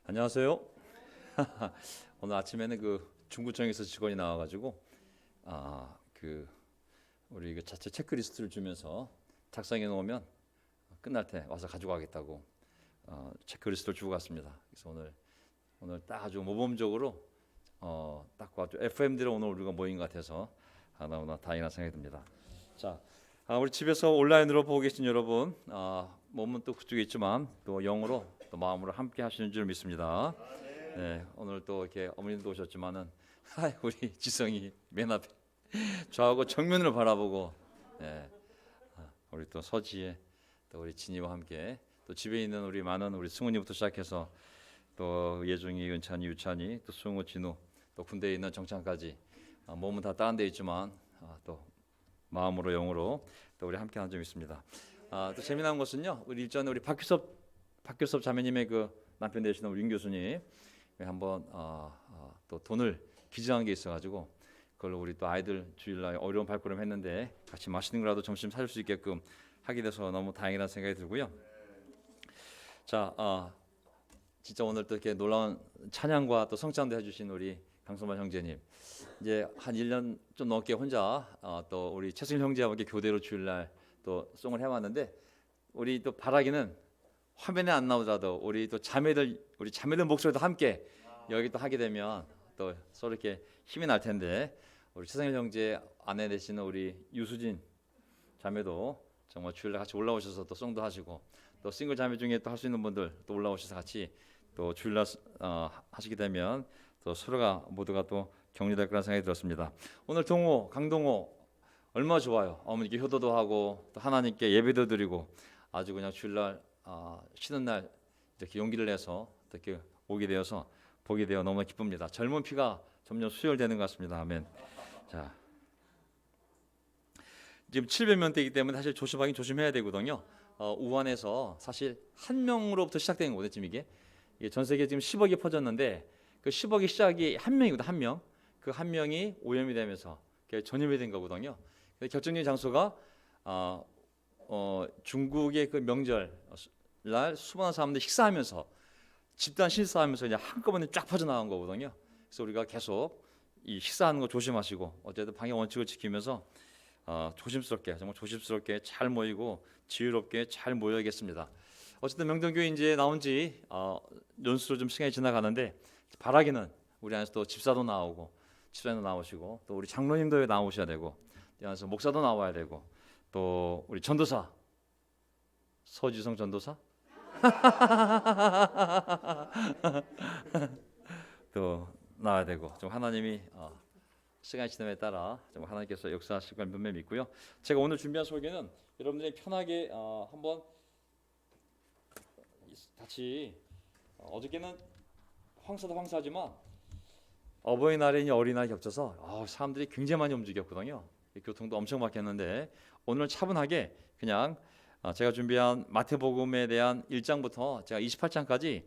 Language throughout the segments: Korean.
안녕하세요. 오늘 아침에는 그 중구청에서 직원이 나와가지고 그 우리 그 자체 체크리스트를 주면서 작성해 놓으면 끝날 때 와서 가져가겠다고 체크리스트를 주고 갔습니다. 그래서 오늘 딱 아주 모범적으로 딱 아주 FM대로 오늘 우리가 모인 것 같아서 너무나 다행이라는 생각이 듭니다. 자, 우리 집에서 온라인으로 보고 계신 여러분, 몸은 또 그쪽에 있지만 또 영으로 또 마음으로 함께 하시는 줄 믿습니다. 네, 오늘 또 이렇게 어머님도 오셨지만은 우리 지성이 맨 앞에 저하고 정면을 바라보고, 네, 우리 또 서지혜, 또 우리 진이와 함께 또 집에 있는 우리 많은 우리 승훈이부터 시작해서 또 예중이, 은찬이, 유찬이, 또 승우, 진우, 또 군대에 있는 정찬까지 몸은 다 다운돼 있지만 또 마음으로 영으로 또 우리 함께하는 점 있습니다. 또 재미난 것은요, 우리 일전에 우리 박규섭 자매님의 그 남편 되시는 우리 윤 교수님 한번 또 돈을 기증한 게 있어가지고 그걸로 우리 또 아이들 주일날 어려운 발걸음 했는데 같이 맛있는 거라도 점심 사줄 수 있게끔 하게 돼서 너무 다행이라는 생각이 들고요. 자, 진짜 오늘 또 이렇게 놀라운 찬양과 또 성찬도 해주신 우리 강성만 형제님, 이제 한 1년 좀 넘게 혼자 또 우리 최승일 형제와 함께 교대로 주일날 또 송을 해왔는데, 우리 또 바라기는 화면에 안 나오더라도 우리 자매들 목소리도 함께 여기 또 하게 되면 또 서로 이렇게 힘이 날 텐데, 우리 최승일 형제 아내 되시는 우리 유수진 자매도 정말 주일날 같이 올라오셔서 또 송도 하시고, 또 싱글 자매 중에 또 할 수 있는 분들 또 올라오셔서 같이 또 주일날 하시게 되면 또 서로가 모두가 또 격려될 거라는 생각이 들었습니다. 오늘 강동호 얼마나 좋아요. 어머니께 효도도 하고 또 하나님께 예배도 드리고 아주 그냥 주일날 쉬는 날 이렇게 용기를 내서 이렇게 오게 되어서 보게 되어 너무 기쁩니다. 젊은 피가 점점 수혈되는 것 같습니다. 아멘. 자, 지금 700명대이기 때문에 사실 조심해야 되거든요. 우한에서 사실 한 명으로부터 시작된 거거든요. 지금 이게 전 세계 지금 10억이 퍼졌는데 그 10억의 시작이 한 명이거든. 한 명. 그 한 명이 오염이 되면서 전염이 된 거거든요. 결정적인 장소가 중국의 그 명절 날 수많은 사람들이 식사하면서 집단 실사하면서 이제 한꺼번에 쫙 퍼져나간 거거든요. 그래서 우리가 계속 이 식사하는 거 조심하시고 어쨌든 방역 원칙을 지키면서 정말 조심스럽게 잘 모이고 지혜롭게 잘 모여야겠습니다. 어쨌든 명동교회 이제 나온 지 연수로 좀 시간이 지나가는데, 바라기는 우리 안에서 또 집사도 나오시고 또 우리 장로님도 나오셔야 되고, 이 안에서 목사도 나와야 되고, 또 우리 전도사 서지성 전도사 또 나와야 되고, 좀 하나님이 시간이 지남에 따라 좀 하나님께서 역사하실 걸 분명히 믿고요. 제가 오늘 준비한 설교는 여러분들이 편하게 한번 같이 어저께는 황사지만 어버이날이 어린이날 겹쳐서 사람들이 굉장히 많이 움직였거든요. 교통도 엄청 막혔는데 오늘은 차분하게 그냥 제가 준비한 마태복음에 대한 1장부터 제가 28장까지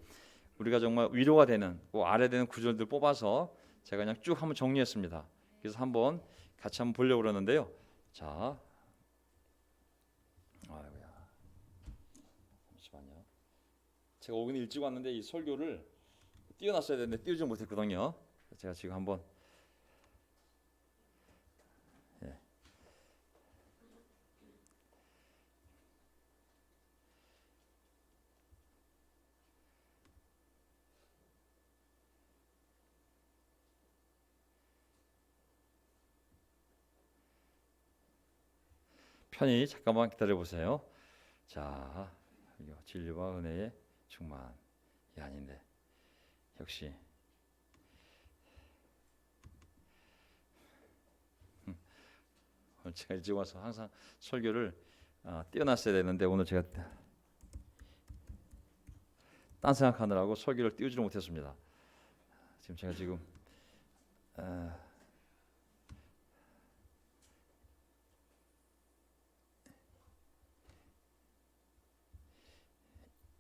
우리가 정말 위로가 되는 꼭 알아야 되는 구절들 뽑아서 제가 그냥 쭉 한번 정리했습니다. 그래서 같이 한번 보려고 그러는데요. 자, 아이고야, 잠시만요. 제가 오긴 일찍 왔는데 이 설교를 띄워놨어야 되는데 띄우지 못했거든요. 제가 지금 한번 편히 잠깐만 기다려 보세요. 자, 진리와 은혜의 충만이 아닌데 역시 오늘 제가 일찍 와서 항상 설교를 띄워놨어야 되는데 오늘 제가 딴 생각하느라고 설교를 띄우지를 못했습니다. 제가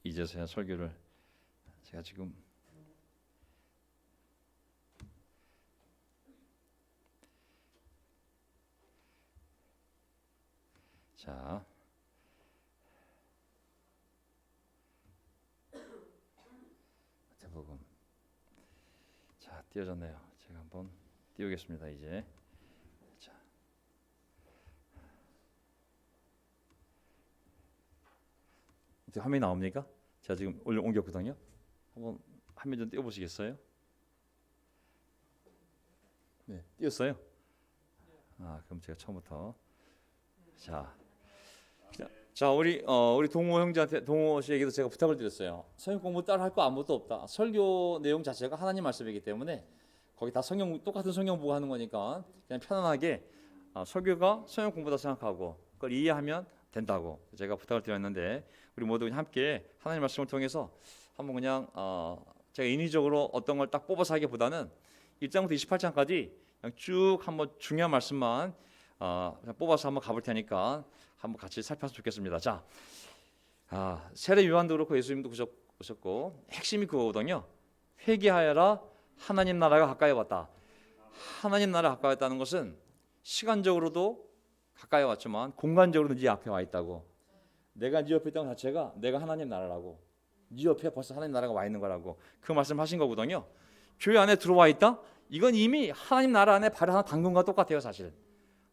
이제서야 설교를 제가 지금 자, 마태복음 띄어졌네요. 제가 한번 띄우겠습니다. 이제 자, 어떻게 화면이 나옵니까? 제가 지금 옮겼거든요. 한번 화면 좀 띄워보시겠어요? 네, 띄웠어요. 그럼 제가 처음부터 자 우리 동호 형제한테 동호 씨에게도 제가 부탁을 드렸어요. 성경 공부 따로 할 거 아무것도 없다. 설교 내용 자체가 하나님 말씀이기 때문에 거기 다 성경 똑같은 성경 보고 하는 거니까 그냥 편안하게 설교가 성경 공부다 생각하고 그걸 이해하면 된다고 제가 부탁을 드렸는데 우리 모두 그냥 함께 하나님 말씀을 통해서 한번 그냥 제가 인위적으로 어떤 걸 딱 뽑아서 하기보다는 1장부터 28장까지 그냥 쭉 한번 중요한 말씀만 그냥 뽑아서 한번 가볼 테니까 한번 같이 살펴서 좋겠습니다. 자, 세례 요한도 그렇고 예수님도 오셨고 핵심이 그거거든요. 회개하여라 하나님 나라가 가까이 왔다. 하나님 나라 가까이 왔다는 것은 시간적으로도 가까이 왔지만 공간적으로도 네 앞에 와 있다고. 내가 네 옆에 있다는 것 자체가 내가 하나님 나라라고. 네 옆에 벌써 하나님 나라가 와 있는 거라고 그 말씀하신 거거든요. 교회 안에 들어와 있다? 이건 이미 하나님 나라 안에 발을 하나 담근 것과 똑같아요. 사실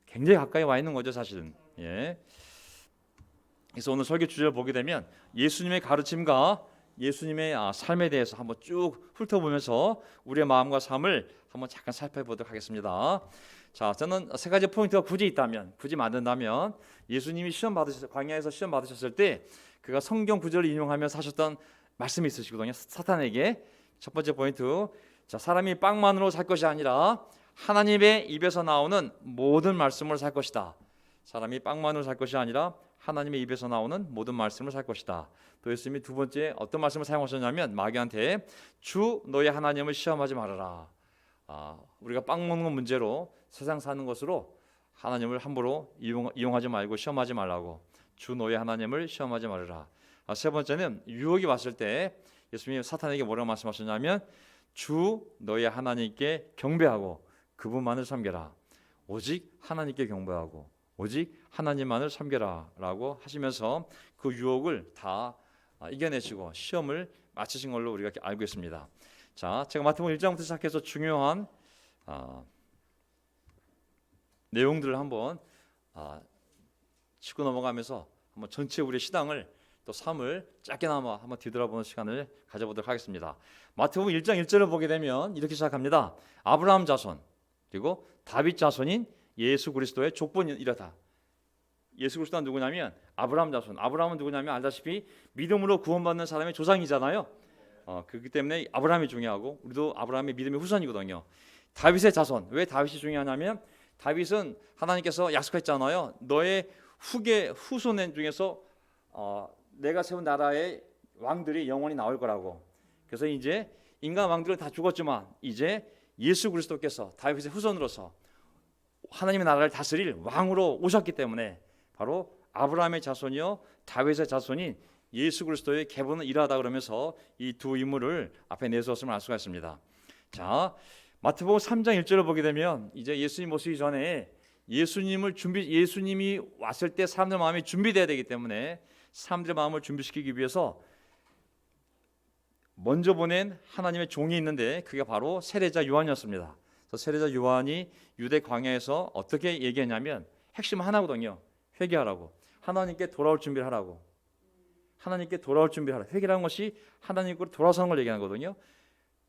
굉장히 가까이 와 있는 거죠. 사실은. 예. 그래서 오늘 설교 주제를 보게 되면 예수님의 가르침과 예수님의 삶에 대해서 한번 쭉 훑어보면서 우리의 마음과 삶을 한번 잠깐 살펴보도록 하겠습니다. 자, 저는 세 가지 포인트가 굳이 만든다면 예수님이 광야에서 시험 받으셨을 때 그가 성경 구절을 인용하면서 하셨던 말씀이 있으시거든요. 사탄에게 첫 번째 포인트, 자, 사람이 빵만으로 살 것이 아니라 하나님의 입에서 나오는 모든 말씀을 살 것이다. 사람이 빵만으로 살 것이 아니라 하나님의 입에서 나오는 모든 말씀을 살 것이다. 또 예수님이 두 번째 어떤 말씀을 사용하셨냐면 마귀한테 주 너의 하나님을 시험하지 말아라. 우리가 빵 먹는 문제로 세상 사는 것으로 하나님을 함부로 이용하지 말고 시험하지 말라고. 주 너의 하나님을 시험하지 말아라. 세 번째는 유혹이 왔을 때 예수님이 사탄에게 뭐라고 말씀하셨냐면 주 너의 하나님께 경배하고 그분만을 섬겨라. 오직 하나님께 경배하고 오직 하나님만을 섬겨라 라고 하시면서 그 유혹을 다 이겨내시고 시험을 마치신 걸로 우리가 알고 있습니다. 자, 제가 마태복음 1장부터 시작해서 중요한 내용들을 한번 짚고 넘어가면서 한번 전체 우리의 신앙을 또 삶을 짧게나마 한번 뒤돌아보는 시간을 가져보도록 하겠습니다. 마태복음 1장 1절을 보게 되면 이렇게 시작합니다. 아브라함 자손 그리고 다윗 자손인 예수 그리스도의 족본이라다. 예수 그리스도는 누구냐면 아브라함 자손. 아브라함은 누구냐면 알다시피 믿음으로 구원받는 사람의 조상이잖아요. 그렇기 때문에 아브라함이 중요하고 우리도 아브라함의 믿음의 후손이거든요. 다윗의 자손. 왜 다윗이 중요하냐면 다윗은 하나님께서 약속했잖아요. 너의 후손 중에서 내가 세운 나라의 왕들이 영원히 나올 거라고. 그래서 이제 인간 왕들은 다 죽었지만 이제 예수 그리스도께서 다윗의 후손으로서 하나님의 나라를 다스릴 왕으로 오셨기 때문에 바로 아브라함의 자손이요 다윗의 자손인 예수 그리스도의 계보는 이러하다 그러면서 이 두 인물을 앞에 내세웠음을 알 수가 있습니다. 자, 마태복음 3장 1절을 보게 되면 이제 예수님 오시기 전에 예수님이 왔을 때 사람들 마음이 준비돼야 되기 때문에 사람들의 마음을 준비시키기 위해서 먼저 보낸 하나님의 종이 있는데 그게 바로 세례자 요한이었습니다. 그래서 세례자 요한이 유대 광야에서 어떻게 얘기했냐면 핵심 하나거든요. 회개하라고. 하나님께 돌아올 준비를 하라고. 하나님께 돌아올 준비를 하라. 회개라는 것이 하나님께로 돌아서는 걸 얘기하는 거거든요.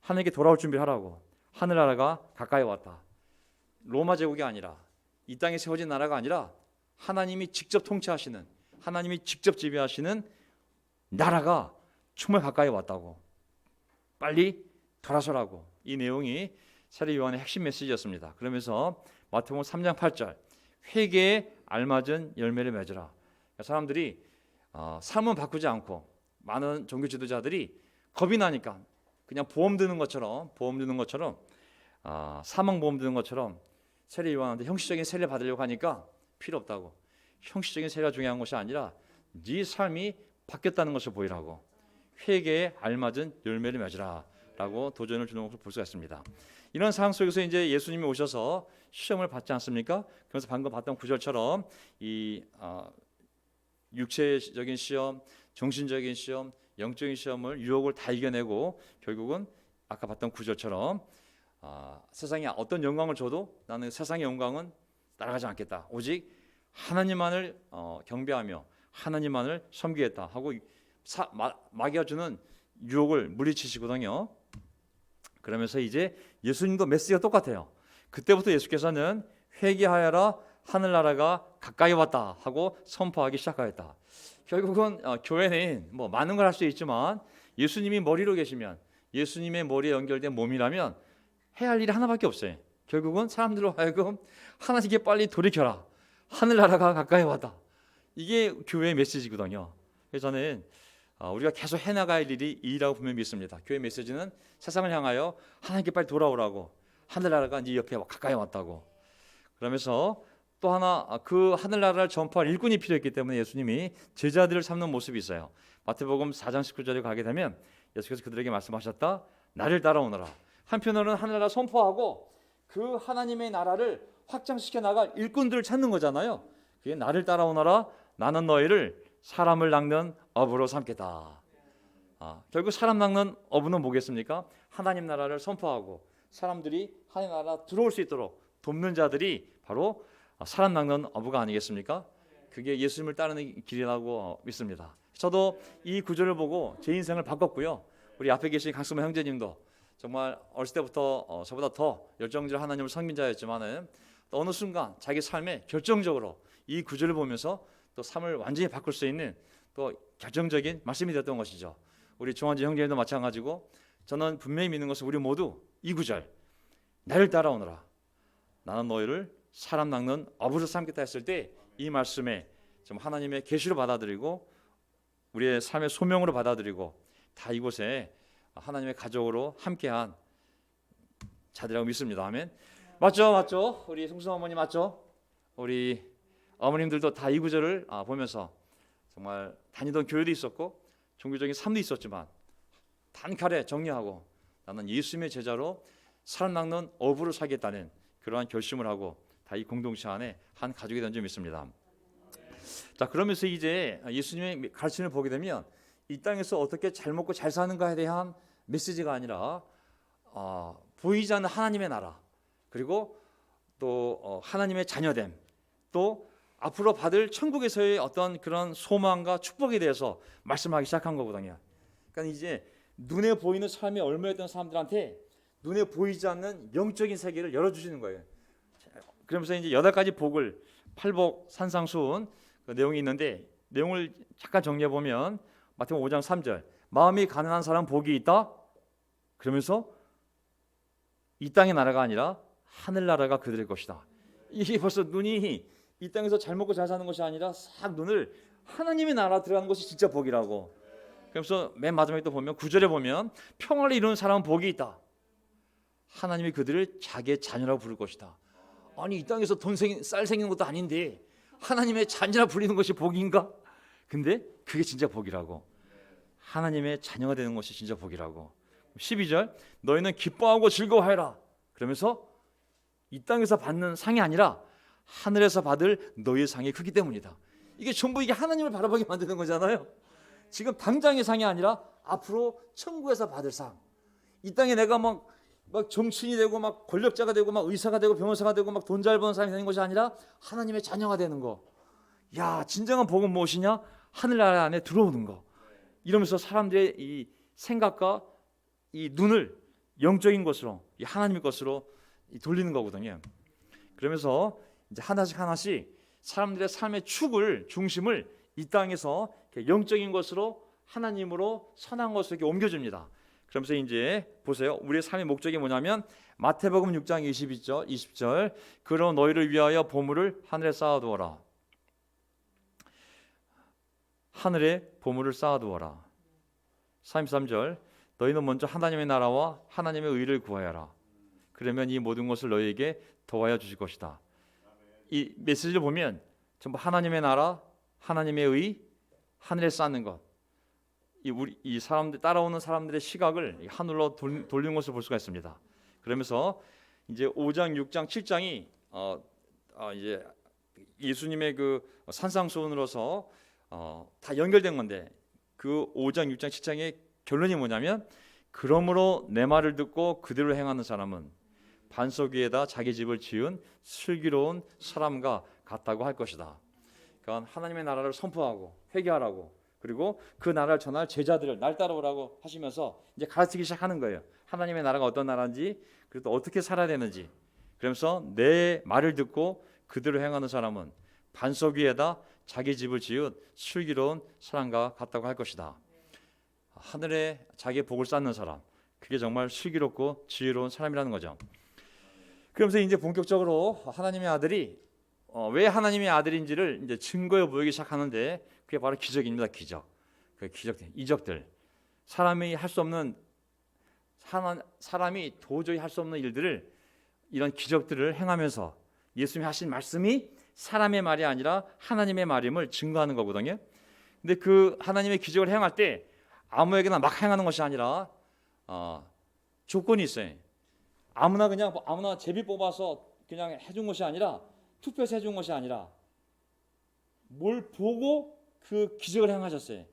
하나님께 돌아올 준비를 하라고. 하늘나라가 가까이 왔다. 로마 제국이 아니라 이 땅에 세워진 나라가 아니라 하나님이 직접 통치하시는 하나님이 직접 지배하시는 나라가 정말 가까이 왔다고. 빨리 돌아서라고. 이 내용이 세례 요한의 핵심 메시지였습니다. 그러면서 마태복음 3장 8절 회개에 알맞은 열매를 맺으라. 사람들이 삶은 바꾸지 않고 많은 종교 지도자들이 겁이 나니까 그냥 보험 드는 것처럼 사망보험 드는 것처럼 세례 요한한테 형식적인 세례 받으려고 하니까 필요 없다고. 형식적인 세례가 중요한 것이 아니라 네 삶이 바뀌었다는 것을 보이라고. 회개에 알맞은 열매를 맺으라 라고 도전을 주는 것을 볼 수가 있습니다. 이런 상황 속에서 이제 예수님이 오셔서 시험을 받지 않습니까? 그래서 방금 봤던 구절처럼 이 육체적인 시험, 정신적인 시험, 영적인 시험을 유혹을 다 이겨내고 결국은 아까 봤던 구절처럼 세상에 어떤 영광을 줘도 나는 세상의 영광은 따라가지 않겠다. 오직 하나님만을 경배하며 하나님만을 섬기겠다 하고 마귀가 주는 유혹을 물리치시거든요. 그러면서 이제 예수님도 메시지가 똑같아요. 그때부터 예수께서는 회개하여라 하늘나라가 가까이 왔다 하고 선포하기 시작하였다. 결국은 교회는 뭐 많은 걸 할 수 있지만 예수님이 머리로 계시면, 예수님의 머리에 연결된 몸이라면 해야 할 일이 하나밖에 없어요. 결국은 사람들로 하여금 하나님께 빨리 돌이켜라, 하늘나라가 가까이 왔다. 이게 교회의 메시지거든요. 그래서 저는 우리가 계속 해나갈 일이 이라고 분명히 믿습니다. 교회 메시지는 세상을 향하여 하나님께 빨리 돌아오라고, 하늘나라가 네 옆에 가까이 왔다고. 그러면서 또 하나 그 하늘나라를 전파할 일꾼이 필요했기 때문에 예수님이 제자들을 삼는 모습이 있어요. 마태복음 4장 19절에 가게 되면 예수께서 그들에게 말씀하셨다. 나를 따라오너라. 한편으로는 하늘나라 선포하고 그 하나님의 나라를 확장시켜 나갈 일꾼들을 찾는 거잖아요. 그게 나를 따라오너라. 나는 너희를 사람을 낚는 어부로 삼겠다. 결국 사람 낚는 어부는 뭐겠습니까? 하나님 나라를 선포하고 사람들이 하나님 나라 들어올 수 있도록 돕는 자들이 바로 사람 낚는 어부가 아니겠습니까? 그게 예수님을 따르는 길이라고 믿습니다. 저도 이 구절을 보고 제 인생을 바꿨고요. 우리 앞에 계신 강수만 형제님도 정말 어렸을 때부터 저보다 더 열정적으로 하나님을 섬긴 자였지만은 또 어느 순간 자기 삶에 결정적으로 이 구절을 보면서 또 삶을 완전히 바꿀 수 있는 또 결정적인 말씀이 되었던 것이죠. 우리 조한지 형제님도 마찬가지고 저는 분명히 믿는 것은 우리 모두 이 구절, 나를 따라오너라. 나는 너희를 사람 낚는 어부로 삼겠다 했을 때 이 말씀에 좀 하나님의 계시로 받아들이고 우리의 삶의 소명으로 받아들이고 다 이곳에 하나님의 가족으로 함께한 자들이라고 믿습니다. 아멘. 맞죠? 우리 송수 어머니 맞죠? 우리 어머님들도 다 이 구절을 보면서 정말 다니던 교회도 있었고 종교적인 삶도 있었지만 단칼에 정리하고 나는 예수님의 제자로 사람 낚는 어부로 살겠다는 그러한 결심을 하고 다 이 공동체 안에 한 가족이 된 줄 믿습니다. 자, 그러면서 이제 예수님의 가르침을 보게 되면 이 땅에서 어떻게 잘 먹고 잘 사는가에 대한 메시지가 아니라 보이지 않는 하나님의 나라, 그리고 또 하나님의 자녀됨, 또 앞으로 받을 천국에서의 어떤 그런 소망과 축복에 대해서 말씀하기 시작한 거거든요. 그러니까 이제 눈에 보이는 삶에 얽매였던 사람들한테 눈에 보이지 않는 영적인 세계를 열어주시는 거예요. 그러면서 이제 8가지 복을, 팔복, 산상수훈 그 내용이 있는데 내용을 잠깐 정리해 보면 마태복음 5장 3절 마음이 가난한 사람 복이 있다. 그러면서 이 땅의 나라가 아니라 하늘 나라가 그들의 것이다. 이게 벌써 눈이 이 땅에서 잘 먹고 잘 사는 것이 아니라 싹 눈을 하나님의 나라 들어가는 것이 진짜 복이라고. 그래서 맨 마지막에 또 보면 9절에 보면 평화를 이루는 사람은 복이 있다. 하나님이 그들을 자기의 자녀라고 부를 것이다. 아니 이 땅에서 쌀 생기는 것도 아닌데 하나님의 자녀라 불리는 것이 복인가? 근데 그게 진짜 복이라고. 하나님의 자녀가 되는 것이 진짜 복이라고. 12절 너희는 기뻐하고 즐거워하라. 그러면서 이 땅에서 받는 상이 아니라 하늘에서 받을 너희의 상이 크기 때문이다. 이게 전부 이게 하나님을 바라보게 만드는 거잖아요. 지금 당장의 상이 아니라 앞으로 천국에서 받을 상. 이 땅에 내가 막 정치인이 되고 막 권력자가 되고 막 의사가 되고 변호사가 되고 막 돈 잘 버는 사람이 되는 것이 아니라 하나님의 자녀가 되는 거. 야, 진정한 복은 무엇이냐? 하늘나라 안에 들어오는 거. 이러면서 사람들의 이 생각과 이 눈을 영적인 것으로, 이 하나님의 것으로 돌리는 거거든요. 그러면서 이제 하나씩 사람들의 삶의 축을, 중심을 이 땅에서 영적인 것으로 하나님으로 선한 것으로 이렇게 옮겨줍니다. 그러면서 이제 보세요. 우리의 삶의 목적이 뭐냐면 마태복음 6장 20절 그러 너희를 위하여 보물을 하늘에 쌓아두어라. 하늘에 보물을 쌓아두어라. 33절 너희는 먼저 하나님의 나라와 하나님의 의를 구하여라. 그러면 이 모든 것을 너희에게 더하여 주실 것이다. 이 메시지를 보면 전부 하나님의 나라, 하나님의 의, 하늘에 쌓는 것. 이 사람들 따라오는 사람들의 시각을 하늘로 돌리는 것을 볼 수가 있습니다. 그러면서 이제 5장, 6장, 7장이 이제 예수님의 그 산상수훈으로서 다 연결된 건데 그 5장, 6장, 7장의 결론이 뭐냐면 그러므로 내 말을 듣고 그대로 행하는 사람은 반석 위에다 자기 집을 지은 슬기로운 사람과 같다고 할 것이다. 그러니까 하나님의 나라를 선포하고 회개하라고, 그리고 그 나라를 전할 제자들을 날 따라오라고 하시면서 이제 가르치기 시작하는 거예요. 하나님의 나라가 어떤 나라인지, 그리고 또 어떻게 살아야 되는지. 그러면서 내 말을 듣고 그대로 행하는 사람은 반석 위에다 자기 집을 지은 슬기로운 사람과 같다고 할 것이다. 하늘에 자기의 복을 쌓는 사람, 그게 정말 슬기롭고 지혜로운 사람이라는 거죠. 그러면서 이제 본격적으로 하나님의 아들이 왜 하나님의 아들인지를 이제 증거해 보이기 시작하는데, 그게 바로 기적입니다. 기적. 그 기적들, 이적들. 사람이 할 수 없는, 사람이 도저히 할 수 없는 일들을, 이런 기적들을 행하면서 예수님이 하신 말씀이 사람의 말이 아니라 하나님의 말임을 증거하는 거거든요. 근데 그 하나님의 기적을 행할 때 아무에게나 막 행하는 것이 아니라 조건이 있어요. 아무나 그냥 아무나 제비 뽑아서 그냥 해준 것이 아니라, 투표해서 해준 것이 아니라 뭘 보고 그 기적을 행하셨어요.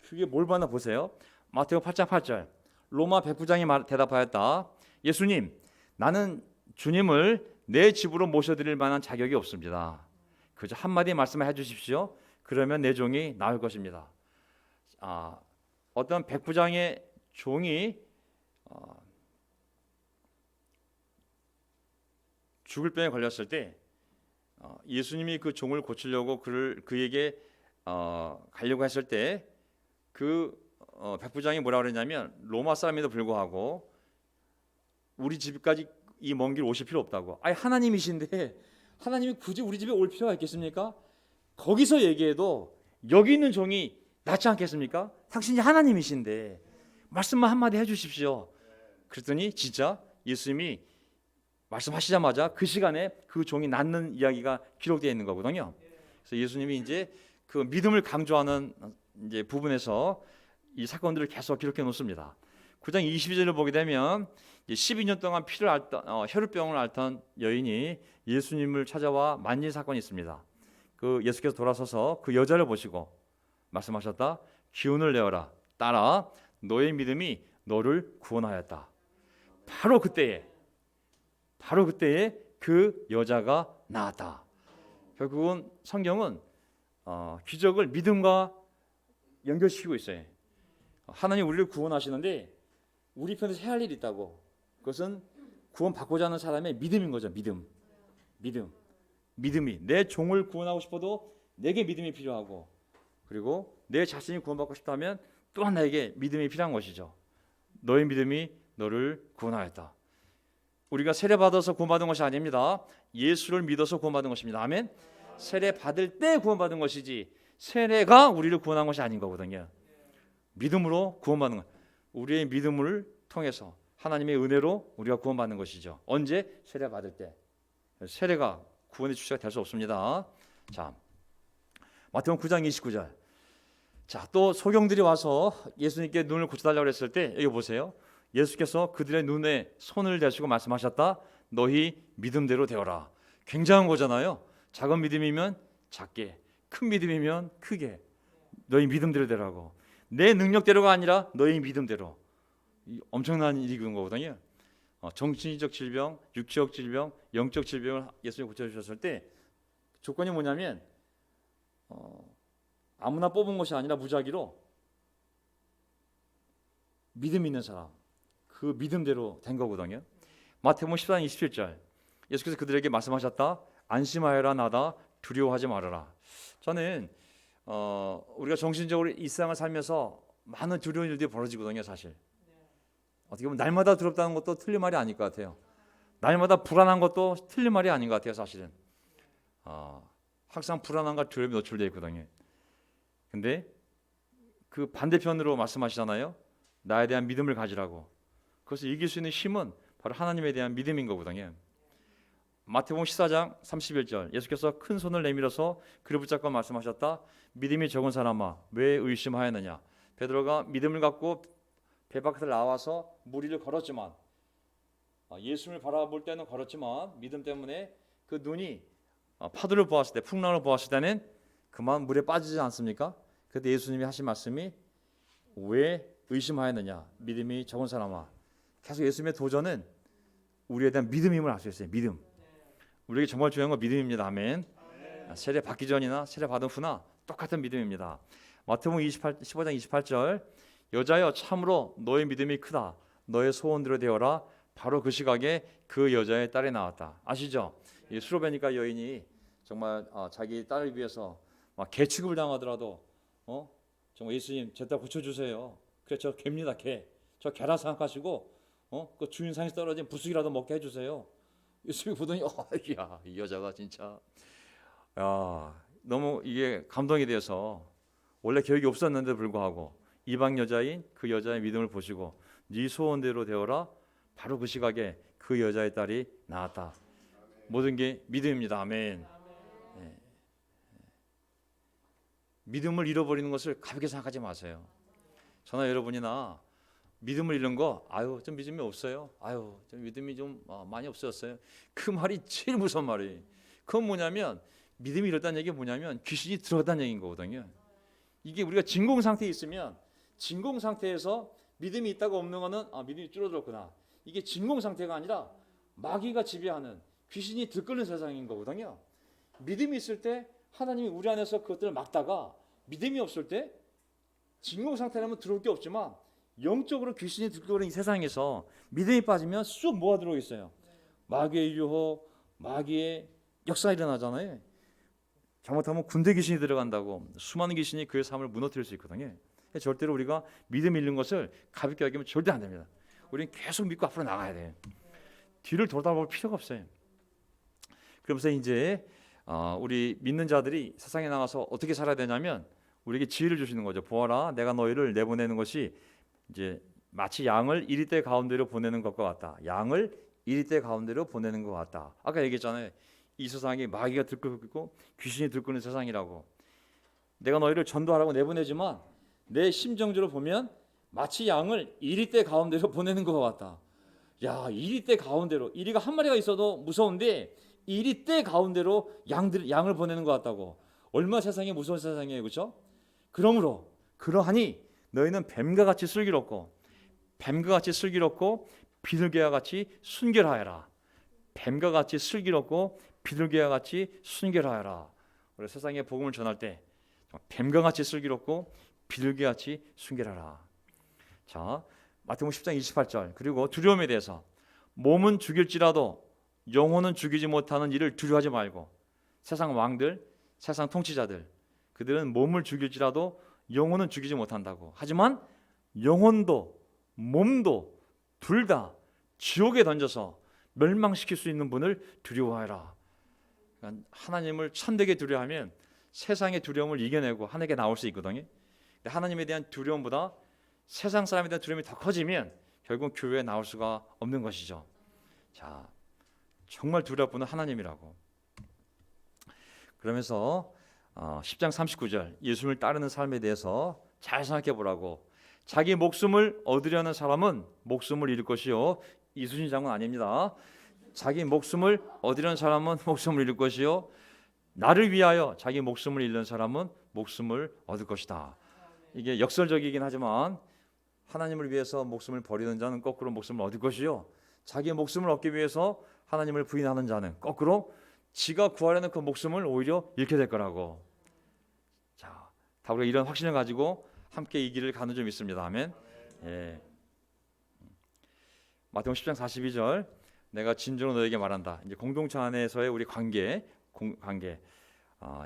그게 뭘 봤나 보세요. 마태복음 8장 8절. 로마 백부장이 대답하였다. 예수님, 나는 주님을 내 집으로 모셔드릴 만한 자격이 없습니다. 그저 한마디 말씀을 해주십시오. 그러면 내 종이 나을 것입니다. 어떤 백부장의 종이 죽을 병에 걸렸을 때 예수님이 그 종을 고치려고 그에게 가려고 했을 때 그 백부장이 뭐라 그랬냐면, 로마 사람에도 불구하고 우리 집까지 이 먼 길 오실 필요 없다고. 아니, 하나님이신데 하나님이 굳이 우리 집에 올 필요가 있겠습니까? 거기서 얘기해도 여기 있는 종이 낫지 않겠습니까? 당신이 하나님이신데 말씀만 한마디 해주십시오. 그랬더니 진짜 예수님이 말씀하시자마자 그 시간에 그 종이 낫는 이야기가 기록되어 있는 거거든요. 그래서 예수님이 이제 그 믿음을 강조하는 이제 부분에서 이 사건들을 계속 기록해 놓습니다. 9장 22절을 보게 되면 12년 동안 피를 앓던 혈루병을 앓던 여인이 예수님을 찾아와 만진 사건이 있습니다. 그 예수께서 돌아서서 그 여자를 보시고 말씀하셨다. 기운을 내어라. 따라 너의 믿음이 너를 구원하였다. 바로 그때에 그 여자가 나았다. 결국은 성경은 기적을 믿음과 연결시키고 있어요. 하나님 우리를 구원하시는데 우리 편에서 해야 할 일이 있다고. 그것은 구원받고자 하는 사람의 믿음인 거죠. 믿음이 내 종을 구원하고 싶어도 내게 믿음이 필요하고, 그리고 내 자신이 구원받고 싶다면 또한 나에게 믿음이 필요한 것이죠. 너의 믿음이 너를 구원하였다. 우리가 세례 받아서 구원받은 것이 아닙니다. 예수를 믿어서 구원받은 것입니다. 아멘. 세례 받을 때 구원받은 것이지 세례가 우리를 구원한 것이 아닌 거거든요. 믿음으로 구원받는 것. 우리의 믿음을 통해서 하나님의 은혜로 우리가 구원받는 것이죠. 언제? 세례 받을 때. 세례가 구원의 주체가 될 수 없습니다. 자, 마태복음 9장 29절. 자, 또 소경들이 와서 예수님께 눈을 고쳐달라고 했을 때 여기 보세요. 예수께서 그들의 눈에 손을 대시고 말씀하셨다. 너희 믿음대로 되어라. 굉장한 거잖아요. 작은 믿음이면 작게, 큰 믿음이면 크게. 너희 믿음대로 되라고. 내 능력대로가 아니라 너희 믿음대로. 엄청난 일이 그런 거거든요. 정신적 질병, 육체적 질병, 영적 질병을 예수님이 고쳐주셨을 때 조건이 뭐냐면 아무나 뽑은 것이 아니라 무작위로 믿음 있는 사람, 그 믿음대로 된 거거든요. 마태복음 14장 27절. 예수께서 그들에게 말씀하셨다. 안심하여라. 나다. 두려워하지 말아라. 저는 우리가 정신적으로 이 세상을 살면서 많은 두려운 일들이 벌어지거든요. 사실 어떻게 보면 날마다 두렵다는 것도 틀린 말이 아닐 것 같아요. 날마다 불안한 것도 틀린 말이 아닌 것 같아요. 사실은 항상 불안함과 두려움이 노출되어 있거든요. 근데 그 반대편으로 말씀하시잖아요. 나에 대한 믿음을 가지라고. 그것을 이길 수 있는 힘은 바로 하나님에 대한 믿음인 거거든요. 마태복음 14장 31절. 예수께서 큰 손을 내밀어서 그를 붙잡고 말씀하셨다. 믿음이 적은 사람아, 왜 의심하였느냐. 베드로가 믿음을 갖고 배 밖을 나와서 물 위를 걸었지만, 예수님을 바라볼 때는 걸었지만 믿음 때문에 그 눈이 파도를 보았을 때, 풍랑을 보았을 때는 그만 물에 빠지지 않습니까? 그때 예수님이 하신 말씀이 왜 의심하였느냐. 믿음이 적은 사람아. 계속 예수님의 도전은 우리에 대한 믿음임을 알 수 있어요. 믿음. 우리에게 정말 중요한 건 믿음입니다. 아멘. 세례 받기 전이나 세례 받은 후나 똑같은 믿음입니다. 마태복음 15장 28절 여자여 참으로 너의 믿음이 크다. 너의 소원대로 되어라. 바로 그 시각에 그 여자의 딸이 나왔다. 아시죠? 이 수로베니까 여인이 정말 자기 딸을 위해서 막 개 취급을 당하더라도 정말 예수님 제 딸 고쳐주세요. 그래 저 개입니다. 개. 저 개라 생각하시고 그 주인 상에서 떨어진 부수기라도 먹게 해주세요. 예수님이 보더니 야, 이 여자가 진짜 너무 이게 감동이 돼서 원래 계획이 없었는데 불구하고 이방 여자인 그 여자의 믿음을 보시고 네 소원대로 되어라. 바로 그 시각에 그 여자의 딸이 나왔다. 모든 게 믿음입니다. 아멘. 네. 믿음을 잃어버리는 것을 가볍게 생각하지 마세요. 저나 여러분이나 믿음을 잃는 거 좀 믿음이 없어요. 좀 믿음이 좀 많이 없어졌어요. 그 말이 제일 무서운 말이에요. 그건 뭐냐면 믿음이 잃었다는 얘기가 뭐냐면 귀신이 들어갔다는 얘기인 거거든요. 이게 우리가 진공 상태에 있으면 진공 상태에서 믿음이 있다고 없는 거는 믿음이 줄어들었구나. 이게 진공 상태가 아니라 마귀가 지배하는 귀신이 들끓는 세상인 거거든요. 믿음이 있을 때 하나님이 우리 안에서 그것들을 막다가 믿음이 없을 때 진공 상태라면 들어올 게 없지만 영적으로 귀신이 들끓는 이 세상에서 믿음이 빠지면 쑥 뭐가 들어오겠어요? 마귀의 유혹, 마귀의 역사가 일어나잖아요. 잘못하면 군대 귀신이 들어간다고 수많은 귀신이 그의 삶을 무너뜨릴 수 있거든요. 절대로 우리가 믿음 잃는 것을 가볍게 여기면 절대 안 됩니다. 우리는 계속 믿고 앞으로 나가야 돼요. 뒤를 돌아볼 필요가 없어요. 그러면서 이제 우리 믿는 자들이 세상에 나가서 어떻게 살아야 되냐면 우리에게 지혜를 주시는 거죠. 보아라, 내가 너희를 내보내는 것이 이제 마치 양을 이리떼 가운데로 보내는 것과 같다. 양을 이리떼 가운데로 보내는 것 같다. 아까 얘기했잖아요. 이 세상이 마귀가 들끓고 귀신이 들끓는 세상이라고. 내가 너희를 전도하라고 내보내지만 내 심정적으로 보면 마치 양을 이리떼 가운데로 보내는 것 같다. 야, 이리떼 가운데로. 이리가 한 마리가 있어도 무서운데 이리떼 가운데로 양을 보내는 것 같다고. 얼마나 세상이 무서운 세상이에요. 그렇죠? 그러하니 너희는 뱀과 같이 슬기롭고 비둘기와 같이 순결하여라. 뱀과 같이 슬기롭고 비둘기와 같이 순결하여라. 우리 세상에 복음을 전할 때 뱀과 같이 슬기롭고 비둘기와 같이 순결하라. 자, 마태복음 10장 28절. 그리고 두려움에 대해서 몸은 죽일지라도 영혼은 죽이지 못하는 일을 두려워하지 말고. 세상 왕들, 세상 통치자들, 그들은 몸을 죽일지라도 영혼은 죽이지 못한다고. 하지만 영혼도 몸도 둘 다 지옥에 던져서 멸망시킬 수 있는 분을 두려워하라. 그러니까 하나님을 참되게 두려워하면 세상의 두려움을 이겨내고 하나님께 나올 수 있거든요. 하나님에 대한 두려움보다 세상 사람에 대한 두려움이 더 커지면 결국 교회에 나올 수가 없는 것이죠. 자, 정말 두려울 분은 하나님이라고. 그러면서 10장 39절 예수님을 따르는 삶에 대해서 잘 생각해 보라고. 자기 목숨을 얻으려는 사람은 목숨을 잃을 것이요. 이순신 장군 아닙니다. 자기 목숨을 얻으려는 사람은 목숨을 잃을 것이요. 나를 위하여 자기 목숨을 잃는 사람은 목숨을 얻을 것이다. 이게 역설적이긴 하지만 하나님을 위해서 목숨을 버리는 자는 거꾸로 목숨을 얻을 것이요. 자기 목숨을 얻기 위해서 하나님을 부인하는 자는 거꾸로 지가 구하려는 그 목숨을 오히려 잃게 될 거라고. 자, 다 우리가 이런 확신을 가지고 함께 이 길을 가는 줄 믿습니다. 아멘. 예. 마태복음 10장 42절 내가 진정으로 너에게 말한다. 이제 공동체 안에서의 우리 관계.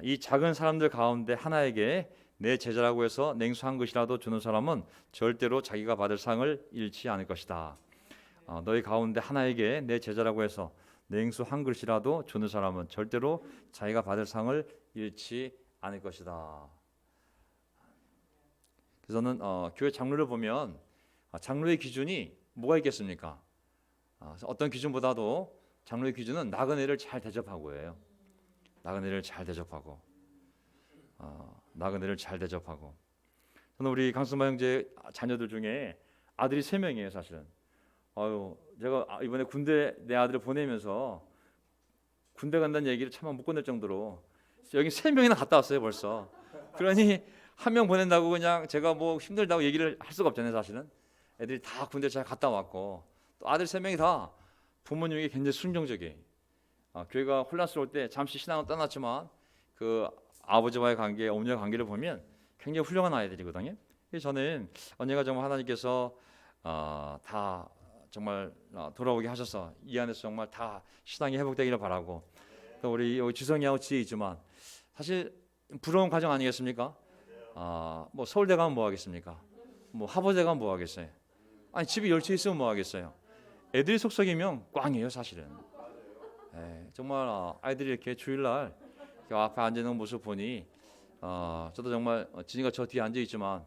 이 작은 사람들 가운데 하나에게 내 제자라고 해서 냉수 한 그릇이라도 주는 사람은 절대로 자기가 받을 상을 잃지 않을 것이다. 너희 가운데 하나에게 내 제자라고 해서 냉수 한 그릇이라도 주는 사람은 절대로 자기가 받을 상을 잃지 않을 것이다. 그래서 저는 교회 장로를 보면 장로의 기준이 뭐가 있겠습니까? 어떤 기준보다도 장로의 기준은 나그네를 잘 대접하고예요. 나그네를 잘 대접하고. 저는 우리 강승마 형제 자녀들 중에 아들이 3명이에요, 사실은. 제가 이번에 군대 내 아들을 보내면서 군대 간다는 얘기를 차마 못 꺼낼 정도로 여기 3명이나 갔다 왔어요, 벌써. 그러니 한 명 보낸다고 그냥 제가 뭐 힘들다고 얘기를 할 수가 없잖아요, 사실은. 애들이 다 군대 잘 갔다 왔고 또 아들 3명이 다 부모님에게 굉장히 순종적이에요. 교회가 혼란스러울 때 잠시 신앙을 떠났지만 그 아버지와의 관계, 어머니와의 관계를 보면 굉장히 훌륭한 아이들이거든요. 그래서 저는 언젠가 정말 하나님께서 다 정말 돌아오게 하셔서 이 안에서 정말 다 신앙이 회복되기를 바라고, 또 우리 여기 지성이하고 지혜 있지만 사실 부러운 과정 아니겠습니까? 뭐 서울대 가면 뭐 하겠습니까? 뭐 하버드 가면 뭐 하겠어요? 아니 집이 열채 있으면 뭐 하겠어요? 애들이 속썩이면 꽝이에요 사실은. 정말 아이들이 이렇게 주일날 앞에 앉아 있는 모습 보니 저도 정말 진이가 저 뒤에 앉아 있지만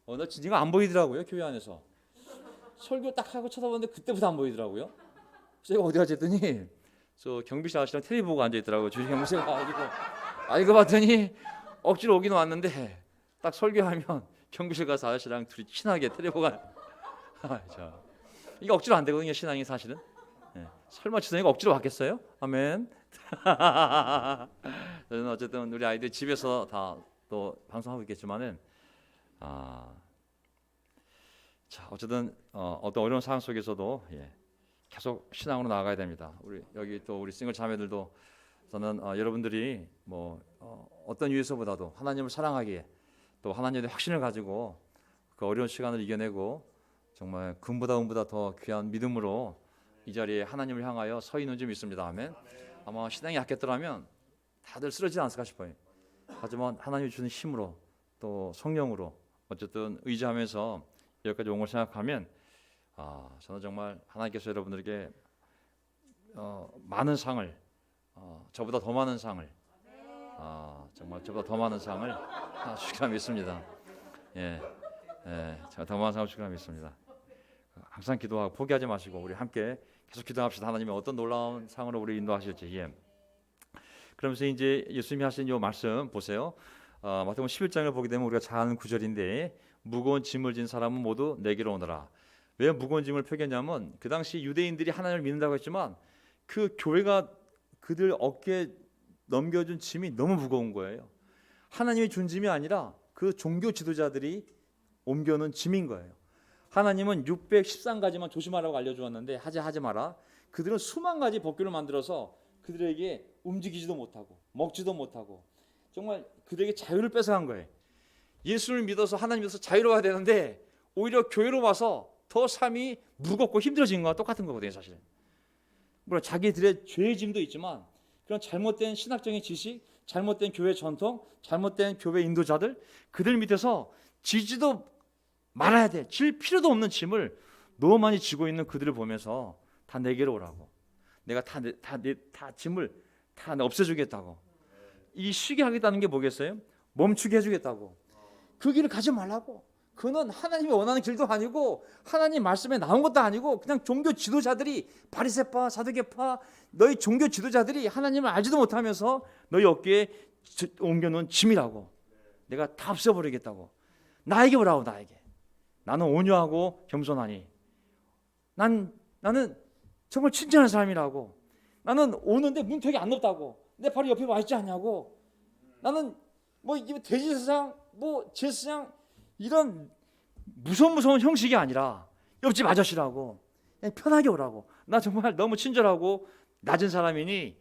나 진이가 안 보이더라고요. 교회 안에서 설교 딱 하고 쳐다보는데 그때부터 안 보이더라고요. 제가 어디 가지 했더니 저 경비실 아저씨랑 텔레비 보고 앉아 있더라고요. 주식 경비실가 가지고 이거 봤더니 억지로 오긴 왔는데 딱 설교하면 경비실 가서 아저씨랑 둘이 친하게 텔레비 보고 이게 억지로 안 되거든요. 신앙이 사실은. 설마 지성이가 억지로 받겠어요? 아멘. 저는 어쨌든 우리 아이들 집에서 다 또 방송하고 있겠지만은 자 어쨌든 어떤 어려운 상황 속에서도 계속 신앙으로 나아가야 됩니다. 우리 여기 또 우리 싱글 자매들도 저는 여러분들이 뭐 어떤 이유에서보다도 하나님을 사랑하기에 또 하나님에 대한 확신을 가지고 그 어려운 시간을 이겨내고 정말 금보다 더 귀한 믿음으로 이 자리에 하나님을 향하여 서 있는 줄 믿습니다. 아멘. 아마 신앙이 약했더라면 다들 쓰러지지 않았을까 싶어요. 하지만 하나님이 주는 힘으로 또 성령으로 어쨌든 의지하면서 여기까지 온 걸 생각하면 저는 정말 하나님께서 여러분들에게 많은 상을 저보다 더 많은 상을 정말 저보다 더 많은 상을 주시리라 믿습니다. 제가 더 많은 상을 주시리라 믿습니다. 항상 기도하고 포기하지 마시고 우리 함께 계속 기도합시다. 하나님의 어떤 놀라운 상으로 우리 인도하실지. 그러면서 이제 예수님이 하신 이 말씀 보세요. 마태복음 11장을 보게 되면 우리가 잘 아는 구절인데 무거운 짐을 진 사람은 모두 내게로 오너라. 왜 무거운 짐을 펴겠냐면 그 당시 유대인들이 하나님을 믿는다고 했지만 그 교회가 그들 어깨에 넘겨준 짐이 너무 무거운 거예요. 하나님이 준 짐이 아니라 그 종교 지도자들이 옮겨놓은 짐인 거예요. 하나님은 613가지만 조심하라고 알려주었는데 하지 마라. 그들은 수만 가지 법규를 만들어서 그들에게 움직이지도 못하고 먹지도 못하고 정말 그들에게 자유를 뺏어간 거예요. 예수를 믿어서 하나님 믿어서 자유로워야 되는데 오히려 교회로 와서 더 삶이 무겁고 힘들어진 거와 똑같은 거거든요. 사실은 물론 자기들의 죄의 짐도 있지만 그런 잘못된 신학적인 지식, 잘못된 교회 전통, 잘못된 교회 인도자들 그들 밑에서 지지도 말아야 돼. 질 필요도 없는 짐을 너무 많이 지고 있는 그들을 보면서 다 내게로 오라고. 내가 다 짐을 다 없애주겠다고. 이 쉬게 하겠다는 게 뭐겠어요? 멈추게 해주겠다고. 그 길을 가지 말라고. 그는 하나님이 원하는 길도 아니고 하나님 말씀에 나온 것도 아니고 그냥 종교 지도자들이 바리새파, 사두개파 너희 종교 지도자들이 하나님을 알지도 못하면서 너희 어깨에 옮겨놓은 짐이라고. 내가 다 없애버리겠다고. 나에게 오라고. 나에게. 나는 온유하고 겸손하니 나는 정말 친절한 사람이라고. 나는 오는데 문턱이 안 높다고. 내 바로 옆에 와 있지 않냐고. 나는 뭐 돼지세상 뭐 제사장 이런 무서운 형식이 아니라 옆집 아저씨라고. 그냥 편하게 오라고. 나 정말 너무 친절하고 낮은 사람이니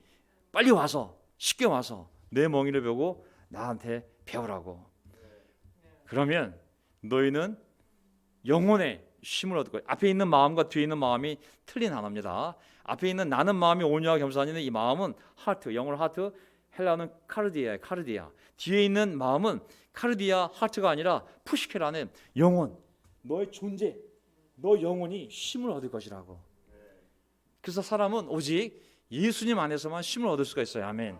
빨리 와서 쉽게 와서 내 멍이를 배우고 나한테 배우라고. 그러면 너희는 영혼의 쉼을 얻을 거예요. 앞에 있는 마음과 뒤에 있는 마음이 틀린 단어입니다. 앞에 있는 나는 마음이 온유하고 겸손하니 이 마음은 하트, 영어로 하트, 헬라어는 카르디아. 뒤에 있는 마음은 카르디아, 하트가 아니라 푸시케라는 영혼, 너의 존재, 너 영혼이 쉼을 얻을 것이라고. 그래서 사람은 오직 예수님 안에서만 쉼을 얻을 수가 있어요. 아멘.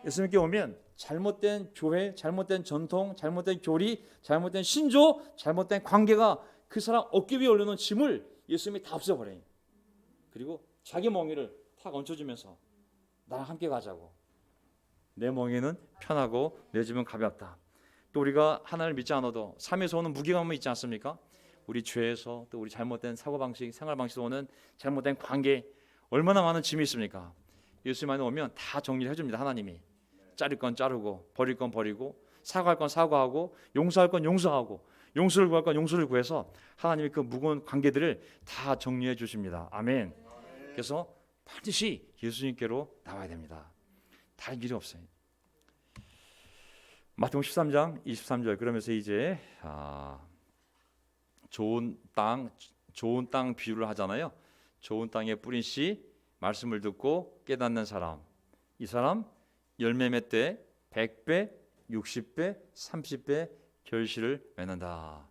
예수님께 오면 잘못된 교회, 잘못된 전통, 잘못된 교리, 잘못된 신조, 잘못된 관계가 그 사람 어깨 위에 올려놓은 짐을 예수님이 다 없애버려요. 그리고 자기 멍에를 탁 얹혀주면서 나랑 함께 가자고. 내 멍에는 편하고 내 짐은 가볍다. 또 우리가 하나님을 믿지 않아도 삶에서 오는 무게감이 있지 않습니까? 우리 죄에서 또 우리 잘못된 사고방식, 생활방식에서 오는 잘못된 관계 얼마나 많은 짐이 있습니까? 예수님 안에 오면 다 정리를 해줍니다. 하나님이. 자를 건 자르고 버릴 건 버리고 사과할 건 사과하고 용서할 건 용서하고 용서를 구할 건 용서를 구해서 하나님의 그 무거운 관계들을 다 정리해 주십니다. 아멘. 그래서 반드시 예수님께로 나와야 됩니다. 다른 길이 없어요. 마태복음 13장 23절 그러면서 이제 좋은 땅 비유를 하잖아요. 좋은 땅에 뿌린 씨 말씀을 듣고 깨닫는 사람, 이 사람 열매 맺되 100배, 60배, 30배 결실을 맺는다.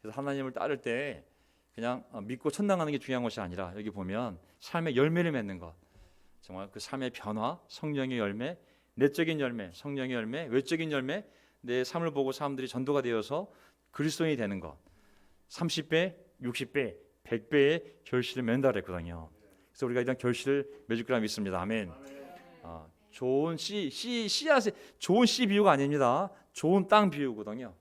그래서 하나님을 따를 때 그냥 믿고 천당 가는 게 중요한 것이 아니라 여기 보면 삶의 열매를 맺는 것, 정말 그 삶의 변화, 성령의 열매, 내적인 열매, 성령의 열매, 외적인 열매, 내 삶을 보고 사람들이 전도가 되어서 그리스도인이 되는 것, 30배, 60배, 100배의 결실을 맺는다 그랬거든요. 그래서 우리가 이런 결실을 맺을 거라 믿습니다. 아멘. 좋은 씨앗이 좋은 씨 비유가 아닙니다. 좋은 땅 비유거든요.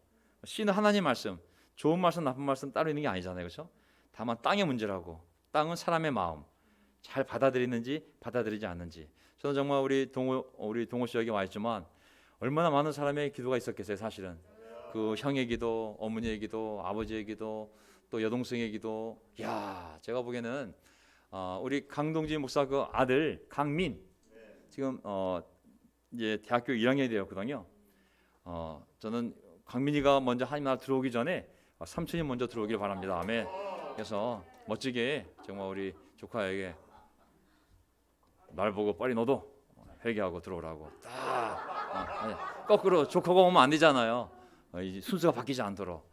씨는 하나님 말씀, 좋은 말씀, 나쁜 말씀 따로 있는 게 아니잖아요, 그렇죠? 다만 땅의 문제라고. 땅은 사람의 마음, 잘 받아들이는지 받아들이지 않는지. 저는 정말 우리 동호 씨 여기 와 있지만 얼마나 많은 사람의 기도가 있었겠어요, 사실은. 그 형의 기도, 어머니의 기도, 아버지의 기도, 또 여동생의 기도. 야, 제가 보기에는 우리 강동지 목사 그 아들 강민 지금 이제 대학교 1학년이 되었거든요. 저는 강민이가 먼저 하나님 나라 들어오기 전에 삼촌이 먼저 들어오길 바랍니다. 아멘. 그래서 멋지게 정말 우리 조카에게 날 보고 빨리 너도 회개하고 들어오라고. 거꾸로 조카가 오면 안 되잖아요. 이제 순서가 바뀌지 않도록.